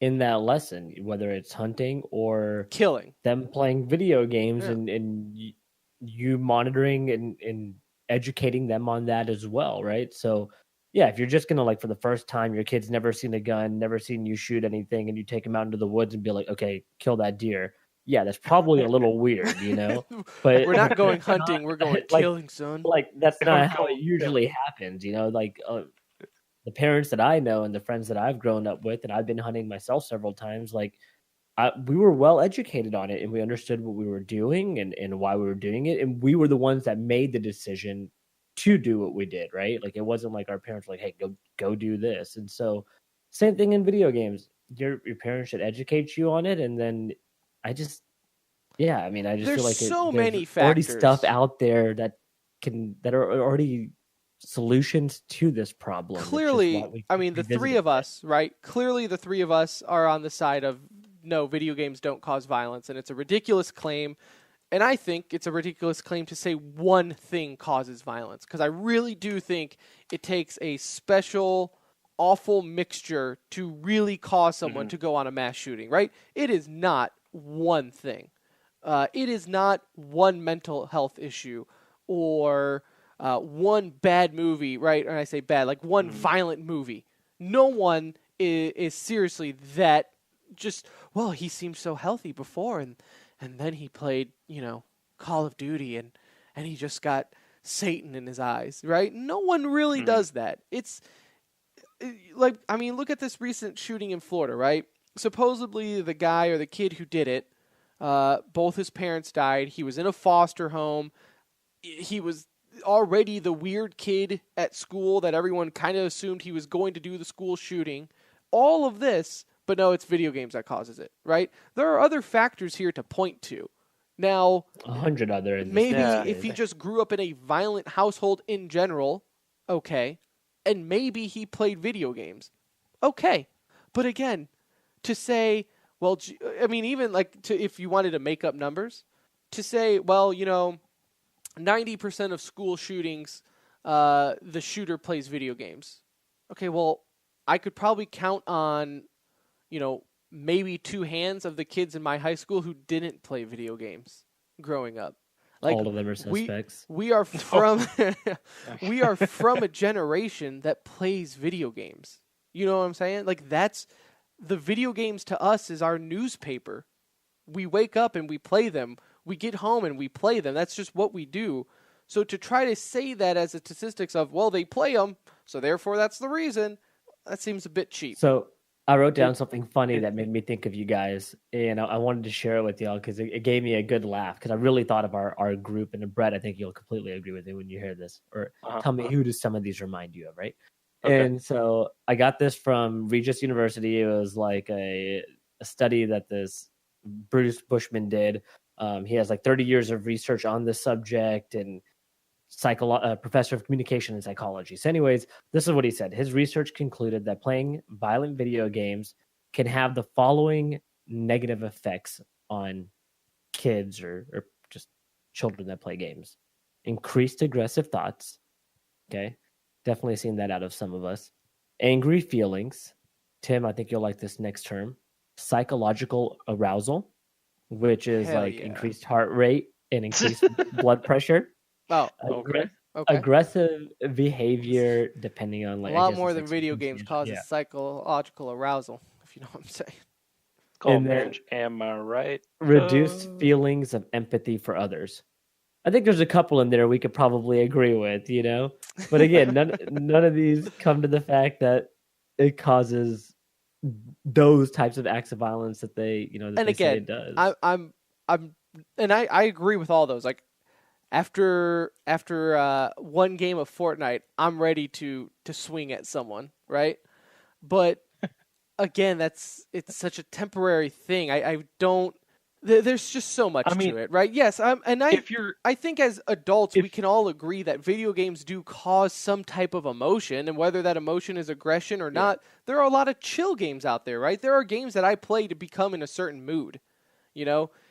in that lesson, whether it's hunting or Killing. them playing video games Yeah. and you monitoring and educating them on that as well, right? So yeah, if you're just gonna like for the first time, your kid's never seen a gun, never seen you shoot anything, and you take them out into the woods and be like, okay, kill that deer. Yeah, that's probably a little weird, you know. But We're not going hunting, we're going killing, son. like that's not how it usually happens, you know. Like the parents that I know and the friends that I've grown up with, and I've been hunting myself several times, like we were well educated on it and we understood what we were doing and why we were doing it. And we were the ones that made the decision to do what we did, right? Like it wasn't like our parents were like, hey, go do this. And so same thing in video games. Your parents should educate you on it. And then I just feel like so there's many already factors. stuff out there that are already solutions to this problem. Clearly, I mean, the three of us, right? Clearly, the three of us are on the side of no, video games don't cause violence, and it's a ridiculous claim. And I think it's a ridiculous claim to say one thing causes violence, because I really do think it takes a special, awful mixture to really cause someone to go on a mass shooting, right? It is not one thing. It is not one mental health issue or one bad movie, right? And I say bad, like one violent movie. No one is seriously that just, well, he seemed so healthy before, and then he played, Call of Duty, and he just got Satan in his eyes, right? No one really does that. It's like, I mean, look at this recent shooting in Florida, right? Supposedly the guy or the kid who did it, both his parents died. He was in a foster home. He was already the weird kid at school that everyone kind of assumed he was going to do the school shooting. All of this, but no, it's video games that causes it, right? There are other factors here to point to. Now, 100 other. Maybe if he just grew up in a violent household in general, okay, and maybe he played video games, okay. But again, to say, well, I mean, even like if you wanted to make up numbers, to say, well, 90% of school shootings, the shooter plays video games. Okay, well, I could probably count on, maybe two hands of the kids in my high school who didn't play video games growing up. Like, all of them are suspects. We are from we are from a generation that plays video games. You know what I'm saying? Like, that's the video games to us is our newspaper. We wake up and we play them. We get home and we play them. That's just what we do. So to try to say that as a statistics of, well, they play them, so therefore that's the reason, that seems a bit cheap. So I wrote down something funny that made me think of you guys, and I wanted to share it with y'all because it gave me a good laugh, because I really thought of our group. And Brett, I think you'll completely agree with me when you hear this. Or tell me, who does some of these remind you of, right? Okay. And so I got this from Regis University. It was like a study that this Bruce Bushman did. He has like 30 years of research on this subject, and professor of communication and psychology. So anyways, this is what he said. His research concluded that playing violent video games can have the following negative effects on kids or just children that play games. Increased aggressive thoughts. Okay. Definitely seen that out of some of us. Angry feelings. Tim, I think you'll like this next term. Psychological arousal, which is increased heart rate and increased blood pressure. Oh, okay. Aggressive behavior, depending on a lot more than video games causes psychological arousal, if you know what I'm saying. And then, am I right? Reduced feelings of empathy for others. I think there's a couple in there we could probably agree with, But again, none of these come to the fact that it causes those types of acts of violence that they, that they say it does. I agree with all those. Like, After one game of Fortnite, I'm ready to swing at someone, right? But again, it's such a temporary thing. I don't. There's just so much to it, right? Yes, I think as adults we can all agree that video games do cause some type of emotion, and whether that emotion is aggression or not, there are a lot of chill games out there, right? There are games that I play to become in a certain mood,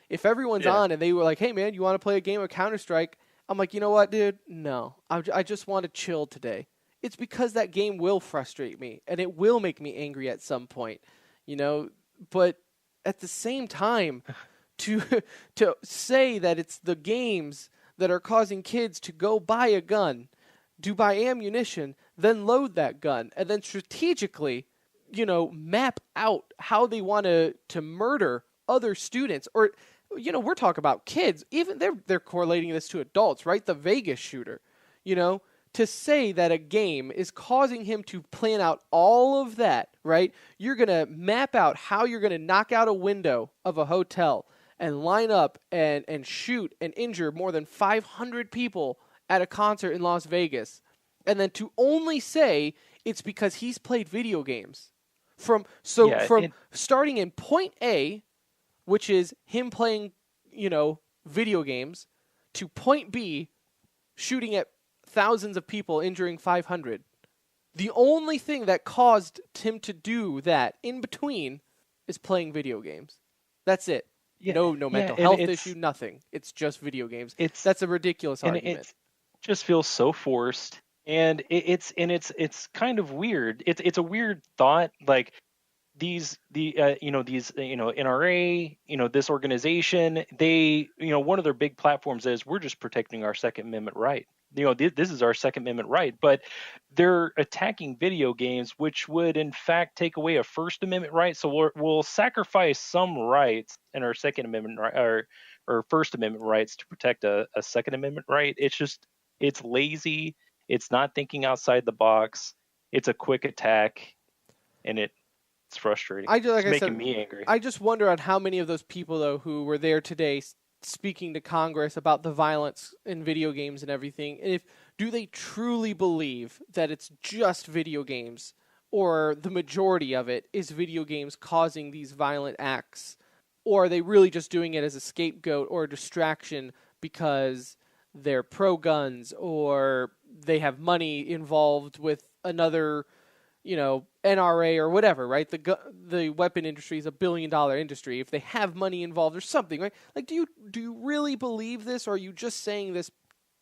If everyone's on and they were like, hey, man, you want to play a game of Counter-Strike? I'm like, you know what, dude? No. I just want to chill today. it's because that game will frustrate me and it will make me angry at some point, but at the same time, to say that it's the games that are causing kids to go buy a gun, to buy ammunition, then load that gun, and then strategically, map out how they want to murder other students, or we're talking about kids. Even they're correlating this to adults, right? The Vegas shooter, to say that a game is causing him to plan out all of that, right? You're going to map out how you're going to knock out a window of a hotel and line up and shoot and injure more than 500 people at a concert in Las Vegas. And then to only say it's because he's played video games. From starting in point A, which is him playing, video games, to point B, shooting at thousands of people, injuring 500. The only thing that caused him to do that in between is playing video games. That's it. Yeah, no mental health issue, nothing. It's just video games. That's a ridiculous argument. It just feels so forced, and it's kind of weird. It's a weird thought, like NRA, this organization, they, one of their big platforms is we're just protecting our Second Amendment right. This is our Second Amendment right, but they're attacking video games, which would in fact take away a First Amendment right. So we'll sacrifice some rights in our Second Amendment or First Amendment rights to protect a Second Amendment right. It's lazy. It's not thinking outside the box. It's a quick attack, and it's frustrating. It's making me angry. I just wonder on how many of those people, though, who were there today speaking to Congress about the violence in video games and everything, do they truly believe that it's just video games, or the majority of it is video games causing these violent acts, or are they really just doing it as a scapegoat or a distraction because they're pro-guns or they have money involved with another, NRA or whatever, right? The weapon industry is $1 billion industry. If they have money involved or something, right? Like, do you really believe this, or are you just saying this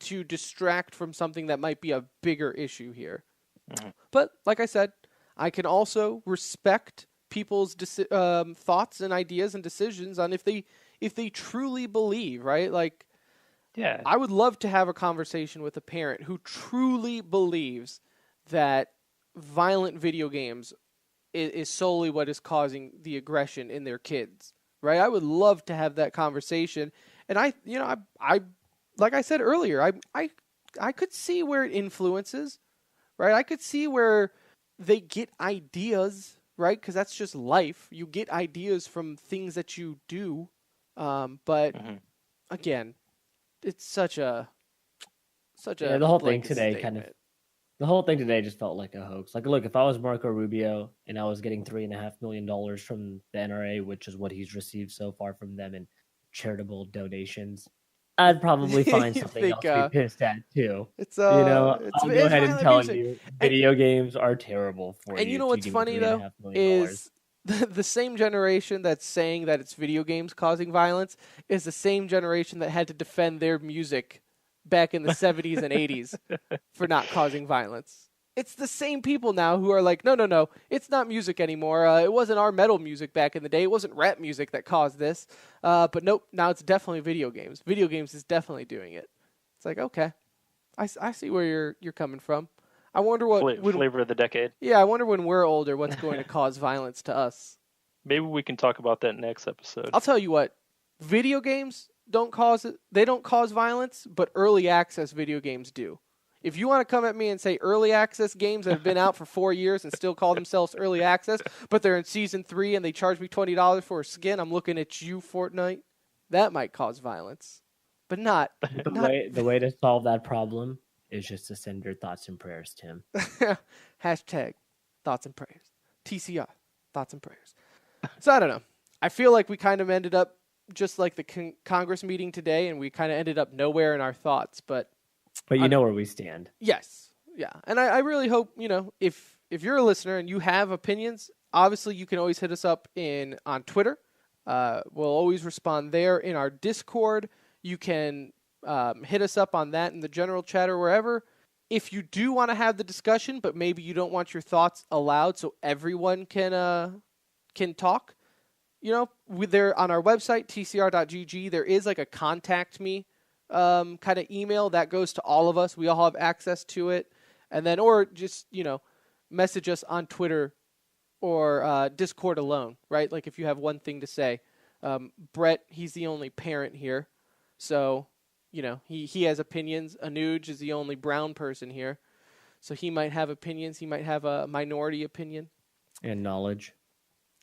to distract from something that might be a bigger issue here? Mm-hmm. But like I said, I can also respect people's thoughts and ideas and decisions on if they truly believe, right? Like, yeah, I would love to have a conversation with a parent who truly believes that violent video games is solely what is causing the aggression in their kids, right? I would love to have that conversation. And I like I said earlier, I could see where it influences, right? I could see where they get ideas, right? Because that's just life. You get ideas from things that you do. But again, it's such a the whole thing today statement. The whole thing today just felt like a hoax. Like, look, if I was Marco Rubio and I was getting $3.5 million from the NRA, which is what he's received so far from them in charitable donations, I'd probably find something else to be pissed at too. I'll go ahead and tell you, video games are terrible for you. And you know what's funny though is the same generation that's saying that it's video games causing violence is the same generation that had to defend their music back in the 70s and 80s for not causing violence. It's the same people now who are like, no, it's not music anymore. It wasn't our metal music back in the day. It wasn't rap music that caused this. But nope, now it's definitely video games. Video games is definitely doing it. It's like, okay, I see where you're coming from. I wonder what flavor of the decade. Yeah, I wonder when we're older what's going to cause violence to us. Maybe we can talk about that next episode. I'll tell you what, video games don't cause violence, but early access video games do. If you want to come at me and say early access games that have been out for 4 years and still call themselves early access, but they're in season 3 and they charge me $20 for a skin, I'm looking at you, Fortnite. That might cause violence, but not. The way to solve that problem is just to send your thoughts and prayers, Tim. Hashtag thoughts and prayers. TCR, thoughts and prayers. So I don't know. I feel like we kind of ended up just like the Congress meeting today, and we kind of ended up nowhere in our thoughts, but you know where we stand. Yes. Yeah. And I really hope, if you're a listener and you have opinions, obviously you can always hit us up on Twitter. We'll always respond there. In our Discord, you can hit us up on that in the general chat or wherever. if you do want to have the discussion, but maybe you don't want your thoughts allowed so everyone can talk, there on our website, tcr.gg, there is like a contact me kind of email that goes to all of us. We all have access to it. And then, or just, message us on Twitter or Discord alone, right? Like if you have one thing to say. Brett, he's the only parent here. So, he has opinions. Anuj is the only brown person here. So he might have opinions. He might have a minority opinion. And knowledge.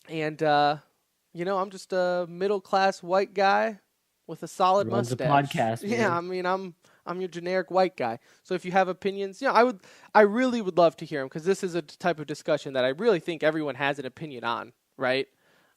And, I'm just a middle-class white guy with a solid Runs mustache. A podcast. Man. Yeah, I mean, I'm your generic white guy. So if you have opinions, I really would love to hear them because this is a type of discussion that I really think everyone has an opinion on, right?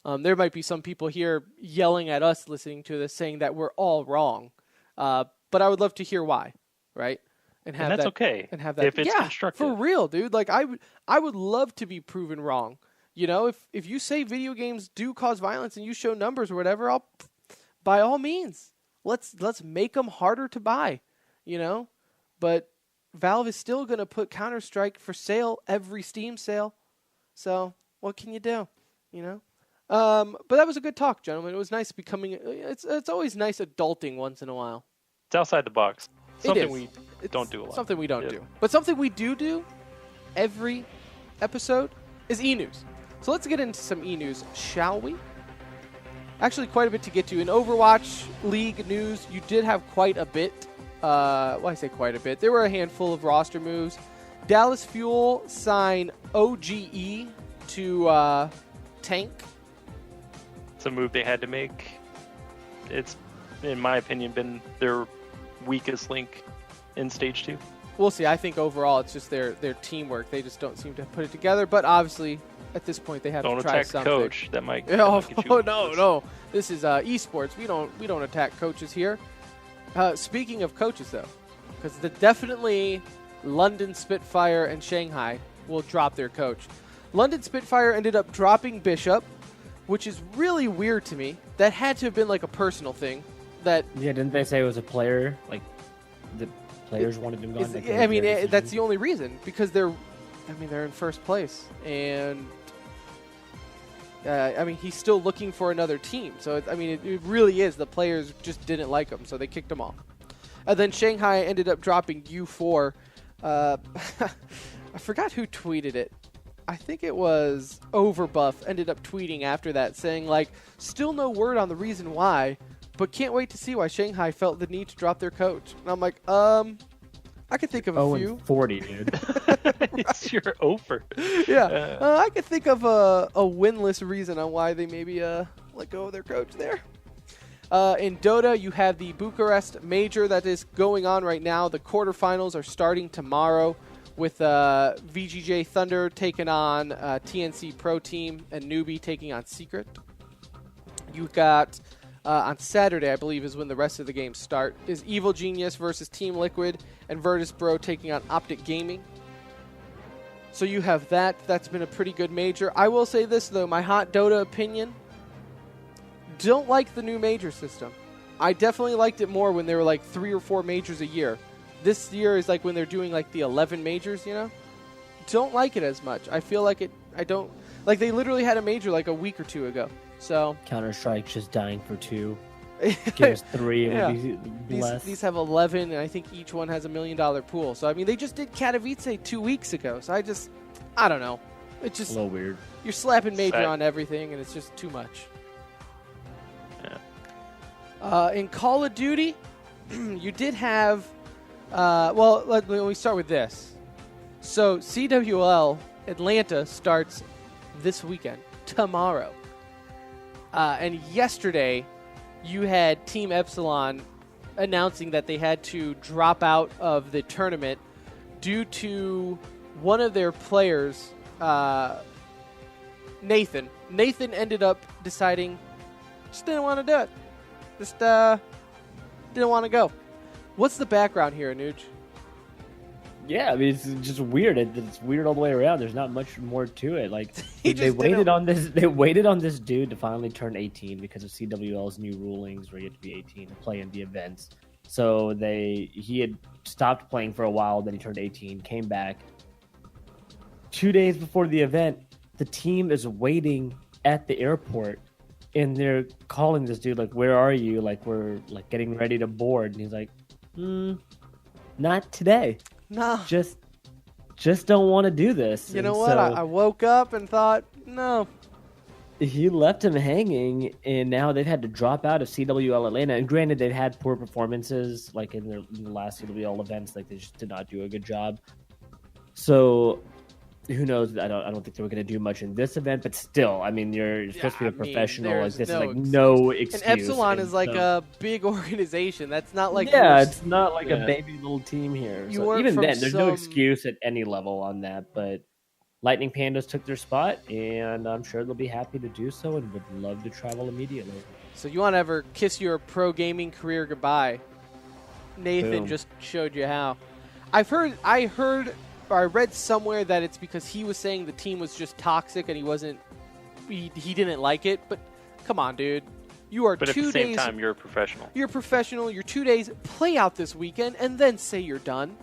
There might be some people here yelling at us listening to this saying that we're all wrong. But I would love to hear why, right? And that's okay. And have that. If it's constructive. For real, dude. Like I would love to be proven wrong. If you say video games do cause violence and you show numbers or whatever, I'll by all means, let's make them harder to buy, But Valve is still going to put Counter-Strike for sale every Steam sale. So what can you do, But that was a good talk, gentlemen. It was nice becoming. It's always nice adulting once in a while. It's outside the box. Something we It's don't do a lot. Something we don't do. But something we do every episode is e-news. So let's get into some e-news, shall we? Actually, quite a bit to get to. In Overwatch League news, you did have quite a bit. I say quite a bit. There were a handful of roster moves. Dallas Fuel sign OGE to tank. It's a move they had to make. It's, in my opinion, been their weakest link in Stage 2. We'll see. I think overall it's just their teamwork. They just don't seem to put it together. But obviously, at this point, they have to try something. Don't attack coach. That might. No. This is esports. We don't attack coaches here. Speaking of coaches, though, because definitely London Spitfire and Shanghai will drop their coach. London Spitfire ended up dropping Bishop, which is really weird to me. That had to have been like a personal thing. Didn't they say it was a player? Like the players wanted him gone. That's the only reason because they're in first place, and he's still looking for another team. So it really is the players just didn't like him, so they kicked him off. And then Shanghai ended up dropping U4. I forgot who tweeted it. I think it was Overbuff ended up tweeting after that saying, still no word on the reason why, but can't wait to see why Shanghai felt the need to drop their coach. And I'm like, I could think of a few. 40, dude. It's your over. Yeah. I could think of a winless reason on why they maybe let go of their coach there. In Dota, you have the Bucharest Major that is going on right now. The quarterfinals are starting tomorrow with VGJ Thunder taking on TNC Pro Team and Newbie taking on Secret. You've got, on Saturday, I believe is when the rest of the games start, is Evil Genius versus Team Liquid and Virtus Bro taking on Optic Gaming. So you have that. That's been a pretty good major. I will say this, though, my hot Dota opinion, don't like the new major system. I definitely liked it more when there were 3 or 4 majors a year. This year is when they're doing the 11 majors, Don't like it as much. I feel like I don't, they literally had a major a week or 2 ago. So Counter-Strike's just dying for 2. Give us 3 and we'll be blessed. These have 11, and I think each one has $1 million pool. So, they just did Katowice 2 weeks ago. So I don't know. It's just a little weird. You're slapping major on everything, and it's just too much. Yeah. In Call of Duty, you did have, let me start with this. So CWL Atlanta starts this weekend, tomorrow. And yesterday, you had Team Epsilon announcing that they had to drop out of the tournament due to one of their players, Nathan. Nathan ended up deciding just didn't want to do it. Just didn't want to go. What's the background here, Anuj? Yeah, it's just weird. It's weird all the way around. There's not much more to it. They waited on this dude to finally turn 18 because of CWL's new rulings where you have to be 18 to play in the events. So he had stopped playing for a while, then he turned 18, came back. 2 days before the event, the team is waiting at the airport, and they're calling this dude like, "Where are you? Like, we're like getting ready to board." And he's like, "Not today. No, just don't want to do this." You know what? I woke up and thought, no. He left him hanging, and now they've had to drop out of CWL Atlanta. And granted, they've had poor performances, like in the last CWL events, like they just did not do a good job. So who knows? I don't think they were going to do much in this event, but still, I mean, you're supposed to be a professional. Like this is like no excuse. And Epsilon is like a big organization. That's not like it's not like a baby little team here. So even then, there's no some- excuse at any level on that. But Lightning Pandas took their spot, and I'm sure they'll be happy to do so and would love to travel immediately. So you want to ever kiss your pro gaming career goodbye? Nathan Boom. just showed you how. I read somewhere that it's because he was saying the team was just toxic and he didn't like it. But come on, dude. You are 2 days. But at the same time, you're a professional. You're a professional. You're 2 days. Play out this weekend and then say you're done.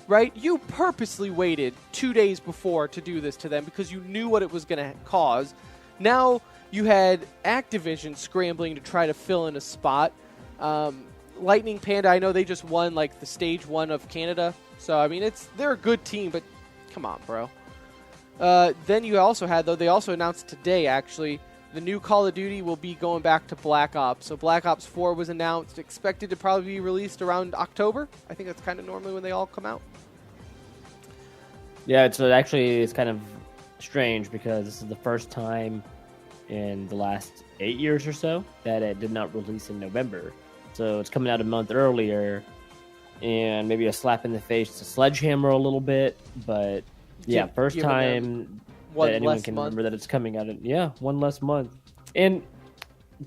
Right? You purposely waited 2 days before to do this to them because you knew what it was going to cause. Now you had Activision scrambling to try to fill in a spot. Lightning Panda, I know they just won like the stage 1 of Canada. So, I mean, they're a good team, but come on, bro. Then you also had, though, they also announced today, actually, the new Call of Duty will be going back to Black Ops. So Black Ops 4 was announced, expected to probably be released around October. I think that's kind of normally when they all come out. Yeah, it's kind of strange because this is the first time in the last 8 years or so that it did not release in November. So it's coming out a month earlier, and maybe a slap in the face to Sledgehammer a little bit. But yeah, first time that anyone can remember that it's coming out. One less month. And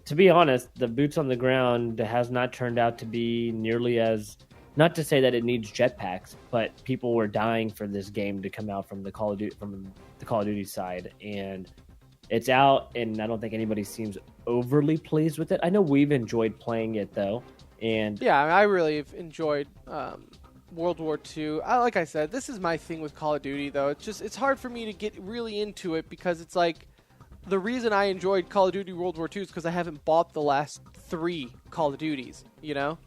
to be honest, the boots on the ground has not turned out to be nearly as... Not to say that it needs jetpacks, but people were dying for this game to come out from the Call of Duty side, and it's out. And I don't think anybody seems overly pleased with it. I know we've enjoyed playing it though, and yeah, I really have enjoyed World War II. Like I said, this is my thing with Call of Duty though. It's hard for me to get really into it because it's like the reason I enjoyed Call of Duty World War II is because I haven't bought the last 3 Call of Duties. You know.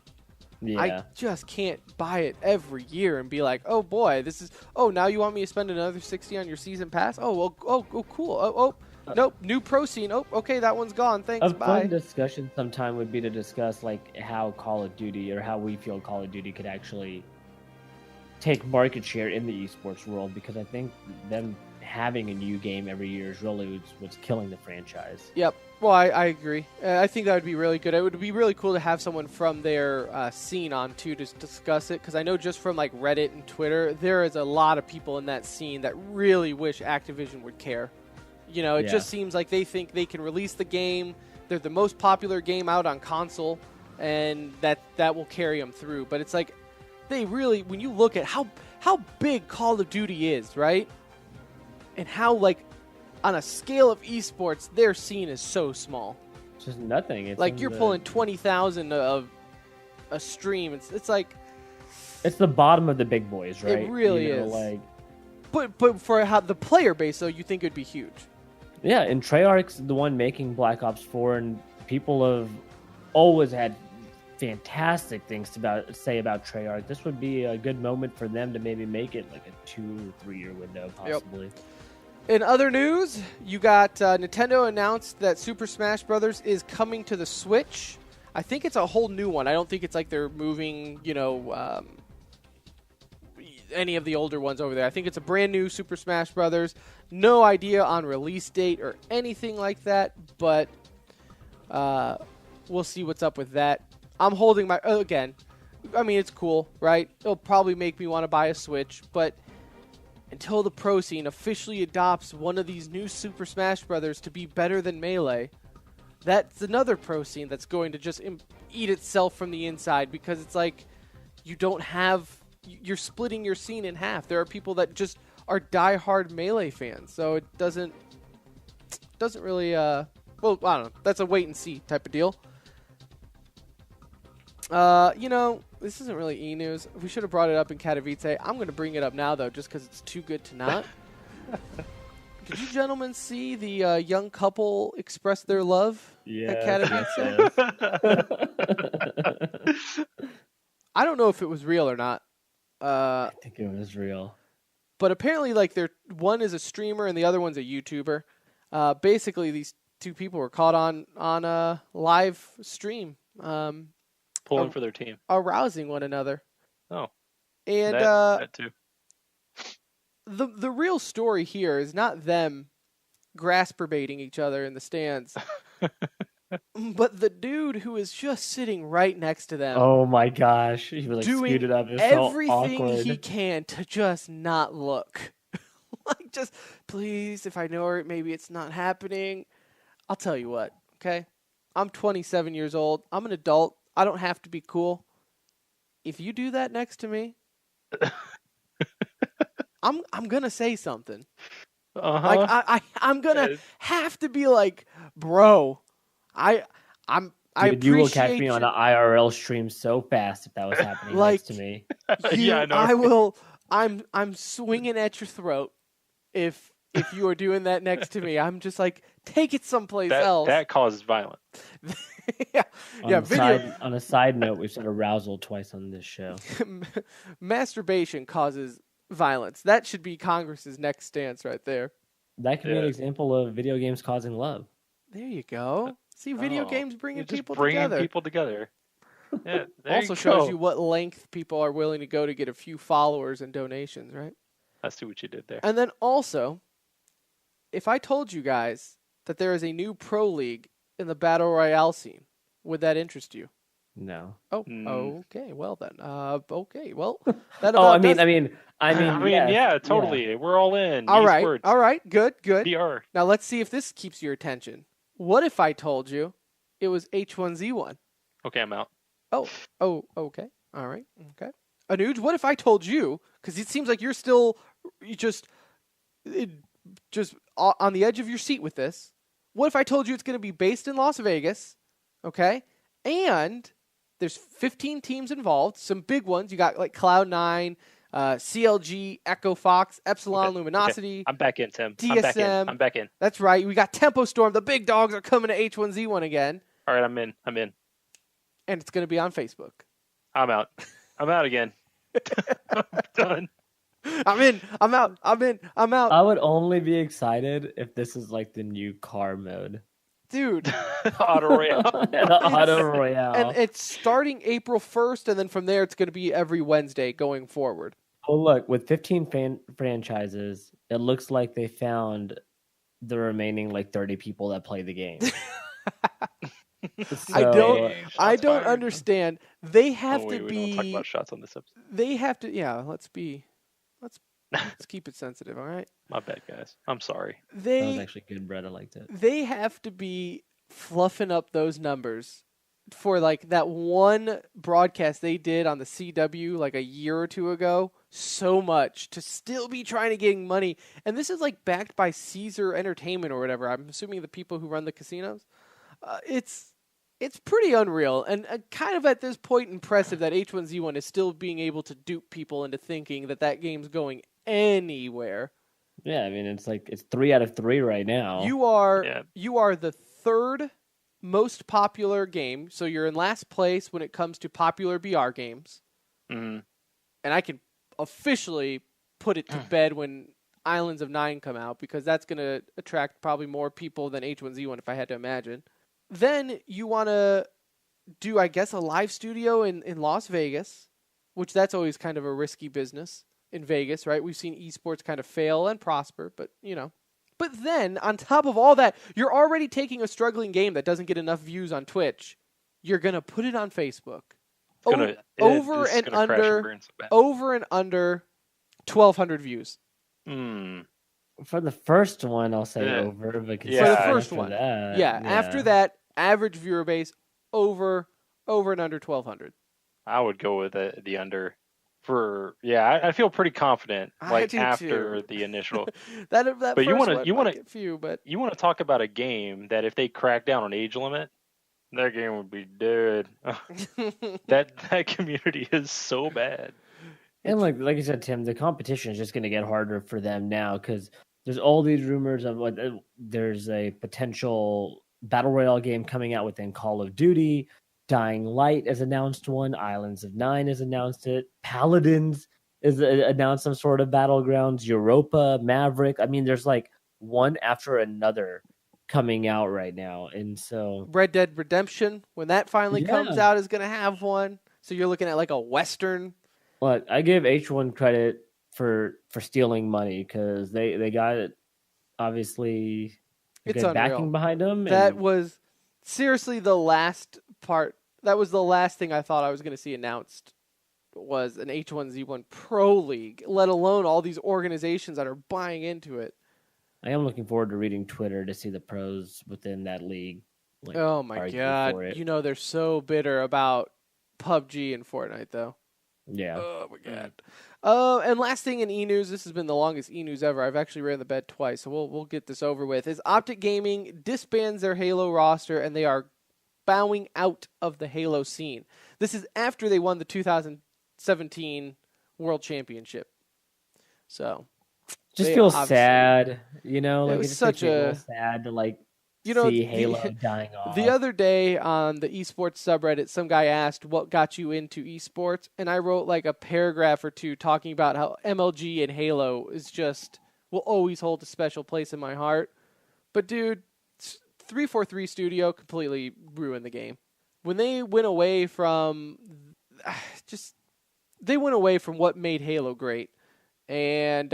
Yeah. I just can't buy it every year and be like, oh boy, now you want me to spend another $60 on your season pass? Oh, cool. Nope, new pro scene. Oh, okay, that one's gone. Thanks, bye. A fun discussion sometime would be to discuss like how Call of Duty or how we feel Call of Duty could actually take market share in the esports world, because I think them having a new game every year is really what's killing the franchise. Yep. Well, I agree. I think that would be really good. It would be really cool to have someone from their scene on, too, to discuss it, because I know just from like Reddit and Twitter, there is a lot of people in that scene that really wish Activision would care. You know, it just seems like they think they can release the game. They're the most popular game out on console, and that will carry them through. But it's like they really, when you look at how big Call of Duty is, right? And how, like, on a scale of esports, their scene is so small. It's just nothing. It's like you're pulling 20,000 of a stream. It's like it's the bottom of the big boys, right? It really is. Like, but for how the player base, though, you think it'd be huge. Yeah, and Treyarch's the one making Black Ops 4, and people have always had fantastic things to say about Treyarch. This would be a good moment for them to maybe make it like a 2 or 3 year window, possibly. Yep. In other news, you got Nintendo announced that Super Smash Bros. Is coming to the Switch. I think it's a whole new one. I don't think it's like they're moving, any of the older ones over there. I think it's a brand new Super Smash Bros. No idea on release date or anything like that, but we'll see what's up with that. I'm holding my... Again, I mean, it's cool, right? It'll probably make me want to buy a Switch, but... Until the pro scene officially adopts one of these new Super Smash Bros. To be better than Melee, that's another pro scene that's going to just eat itself from the inside, because it's like you're splitting your scene in half. There are people that just are diehard Melee fans, so it doesn't really, well, I don't know. That's a wait and see type of deal. This isn't really e-news. We should have brought it up in Katowice. I'm going to bring it up now, though, just because it's too good to not. Did you gentlemen see the young couple express their love at Katowice? I don't know if it was real or not. I think it was real. But apparently, like, one is a streamer and the other one's a YouTuber. Basically, these two people were caught on a live stream. Pulling for their team. Arousing one another. Oh. And that too. The real story here is not them grasperbating each other in the stands, but the dude who is just sitting right next to them. Oh my gosh. He was like doing scooted up. It's everything so awkward. he can to just not look. Like, just, please, if I know it, maybe it's not happening. I'll tell you what, okay? I'm 27 years old. I'm an adult. I don't have to be cool. If you do that next to me, I'm gonna say something. Uh-huh. Like I'm gonna have to be like, bro, I Dude, you will catch appreciate me on an IRL stream so fast if that was happening Like, next to me. Yeah, I know. I will. I'm swinging at your throat if you are doing that next to me. I'm just like, take it someplace else. That causes violence. yeah. On a side note, we've said arousal twice on this show. Masturbation causes violence. That should be Congress's next stance right there. That could be an example of video games causing love. There you go. See, video games bringing people people together. Yeah, also shows you what length people are willing to go to get a few followers and donations, right? I see what you did there. And then also, if I told you guys that there is a new pro league in the Battle Royale scene, would that interest you? No. Oh, okay. Well then. Okay. Well, that Oh, about I mean, yes. yeah, totally. Yeah. We're all in. All right. Esports. All right. Good. PR. Now let's see if this keeps your attention. What if I told you it was H1Z1? Okay, I'm out. Oh, okay. All right. Okay. Anuj, what if I told you, because it seems like you're still just on the edge of your seat with this. What if I told you it's going to be based in Las Vegas, okay? And there's 15 teams involved, some big ones. You got like Cloud9, CLG, Echo Fox, Epsilon, Luminosity. Okay. I'm back in, Tim. TSM. I'm back in. That's right. We got Tempo Storm. The big dogs are coming to H1Z1 again. All right, I'm in. And it's going to be on Facebook. I'm out. I'm out again. I'm done. I'm in. I'm out. I would only be excited if this is like the new car mode. Dude. Auto Royale. Auto Royale. And it's starting April 1st, and then from there it's going to be every Wednesday going forward. Well, look, with 15 franchises, it looks like they found the remaining like 30 people that play the game. So, I don't understand. They have to we be. don't talk about shots on this episode. They have to. Yeah, let's keep it sensitive. All right. My bad, guys. I'm sorry. that was actually good, Brett. I liked it. They have to be fluffing up those numbers for like that one broadcast they did on the CW like a year or two ago. So much to still be trying to get money, and this is like backed by Caesar Entertainment or whatever. I'm assuming the people who run the casinos. It's pretty unreal and kind of at this point impressive that H1Z1 is still being able to dupe people into thinking that game's going anywhere. Yeah, I mean it's 3 out of 3 right now. You are the third most popular game, so you're in last place when it comes to popular BR games. Mm-hmm. And I can officially put it to bed when Islands of Nine come out because that's going to attract probably more people than H1Z1 if I had to imagine. Then you want to do, I guess, a live studio in Las Vegas, which that's always kind of a risky business in Vegas, right? We've seen esports kind of fail and prosper, but, you know. But then, on top of all that, you're already taking a struggling game that doesn't get enough views on Twitch. You're going to put it on Facebook. Over and under 1,200 views. For the first one, I'll say over. But for the first one. After that, average viewer base over and under 1,200. I would go with the under. I feel pretty confident. After the initial. But you want to talk about a game that if they crack down on age limit, That game would be dead. that community is so bad. And like you said, Tim, the competition is just going to get harder for them now because there's all these rumors of what there's a potential battle royale game coming out within Call of Duty. Dying Light has announced one. Islands of Nine has announced it. Paladins is announced some sort of battlegrounds. Europa, Maverick. I mean, there's like one after another coming out right now, and so Red Dead Redemption, when that finally comes out, is going to have one. So you're looking at like a Western. But I give H1 credit for stealing money because they got it. Obviously, It's good unreal. backing behind them. That was seriously the last part. That was the last thing I thought I was going to see announced was an H1Z1 Pro League, let alone all these organizations that are buying into it. I am looking forward to reading Twitter to see the pros within that league. Like, oh my god! You know they're so bitter about PUBG and Fortnite, though. Yeah. Oh my god. And last thing in e-news, this has been the longest e-news ever. I've actually ran the bed twice, so we'll get this over with. Is Optic Gaming disbands their Halo roster and they are bowing out of the Halo scene. This is after they won the 2017 World Championship. So just feels sad, you know. Like it was just such a sad to see Halo dying off. The other day on the esports subreddit, some guy asked what got you into esports, and I wrote like a paragraph or two talking about how MLG and Halo is just will always hold a special place in my heart. But dude, 343 Studio completely ruined the game. When they went away from what made Halo great. And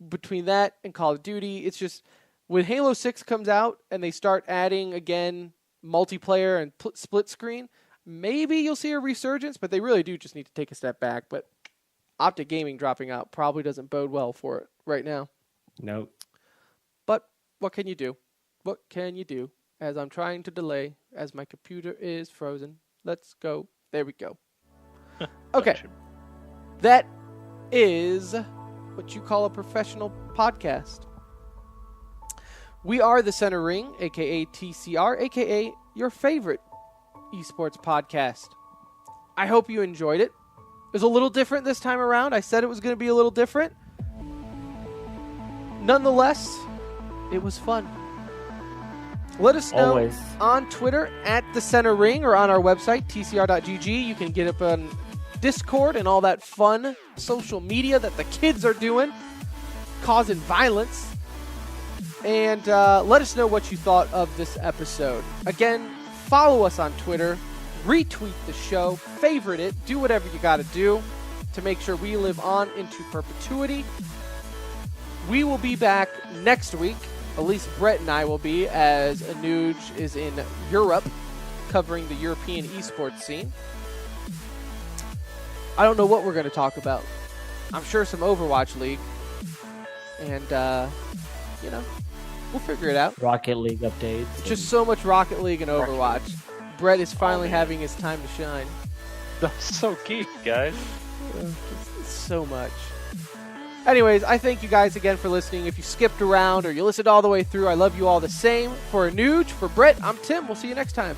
between that and Call of Duty, it's just when Halo 6 comes out and they start adding again multiplayer and split screen, maybe you'll see a resurgence, but they really do just need to take a step back. But Optic Gaming dropping out probably doesn't bode well for it right now. Nope. But what can you do? What can you do? As I'm trying to delay, as my computer is frozen. Let's go. There we go. Okay. That is what you call a professional podcast. We are the Center Ring, a.k.a. TCR, a.k.a. your favorite esports podcast. I hope you enjoyed it. It was a little different this time around. I said it was going to be a little different. Nonetheless, it was fun. Let us know on Twitter at the Center Ring or on our website, tcr.gg. You can get up on Discord and all that fun social media that the kids are doing, causing violence. And let us know what you thought of this episode. Again, follow us on Twitter, retweet the show, favorite it, do whatever you got to do to make sure we live on into perpetuity. We will be back next week. At least Brett and I will be, as Anuj is in Europe covering the European esports scene. I don't know what we're going to talk about. I'm sure some Overwatch League. And, we'll figure it out. Rocket League updates. Just so much Rocket League and Overwatch. Brett is finally having his time to shine. That's so geek, guys. So much. Anyways, I thank you guys again for listening. If you skipped around or you listened all the way through, I love you all the same. For Anuj, for Brett, I'm Tim. We'll see you next time.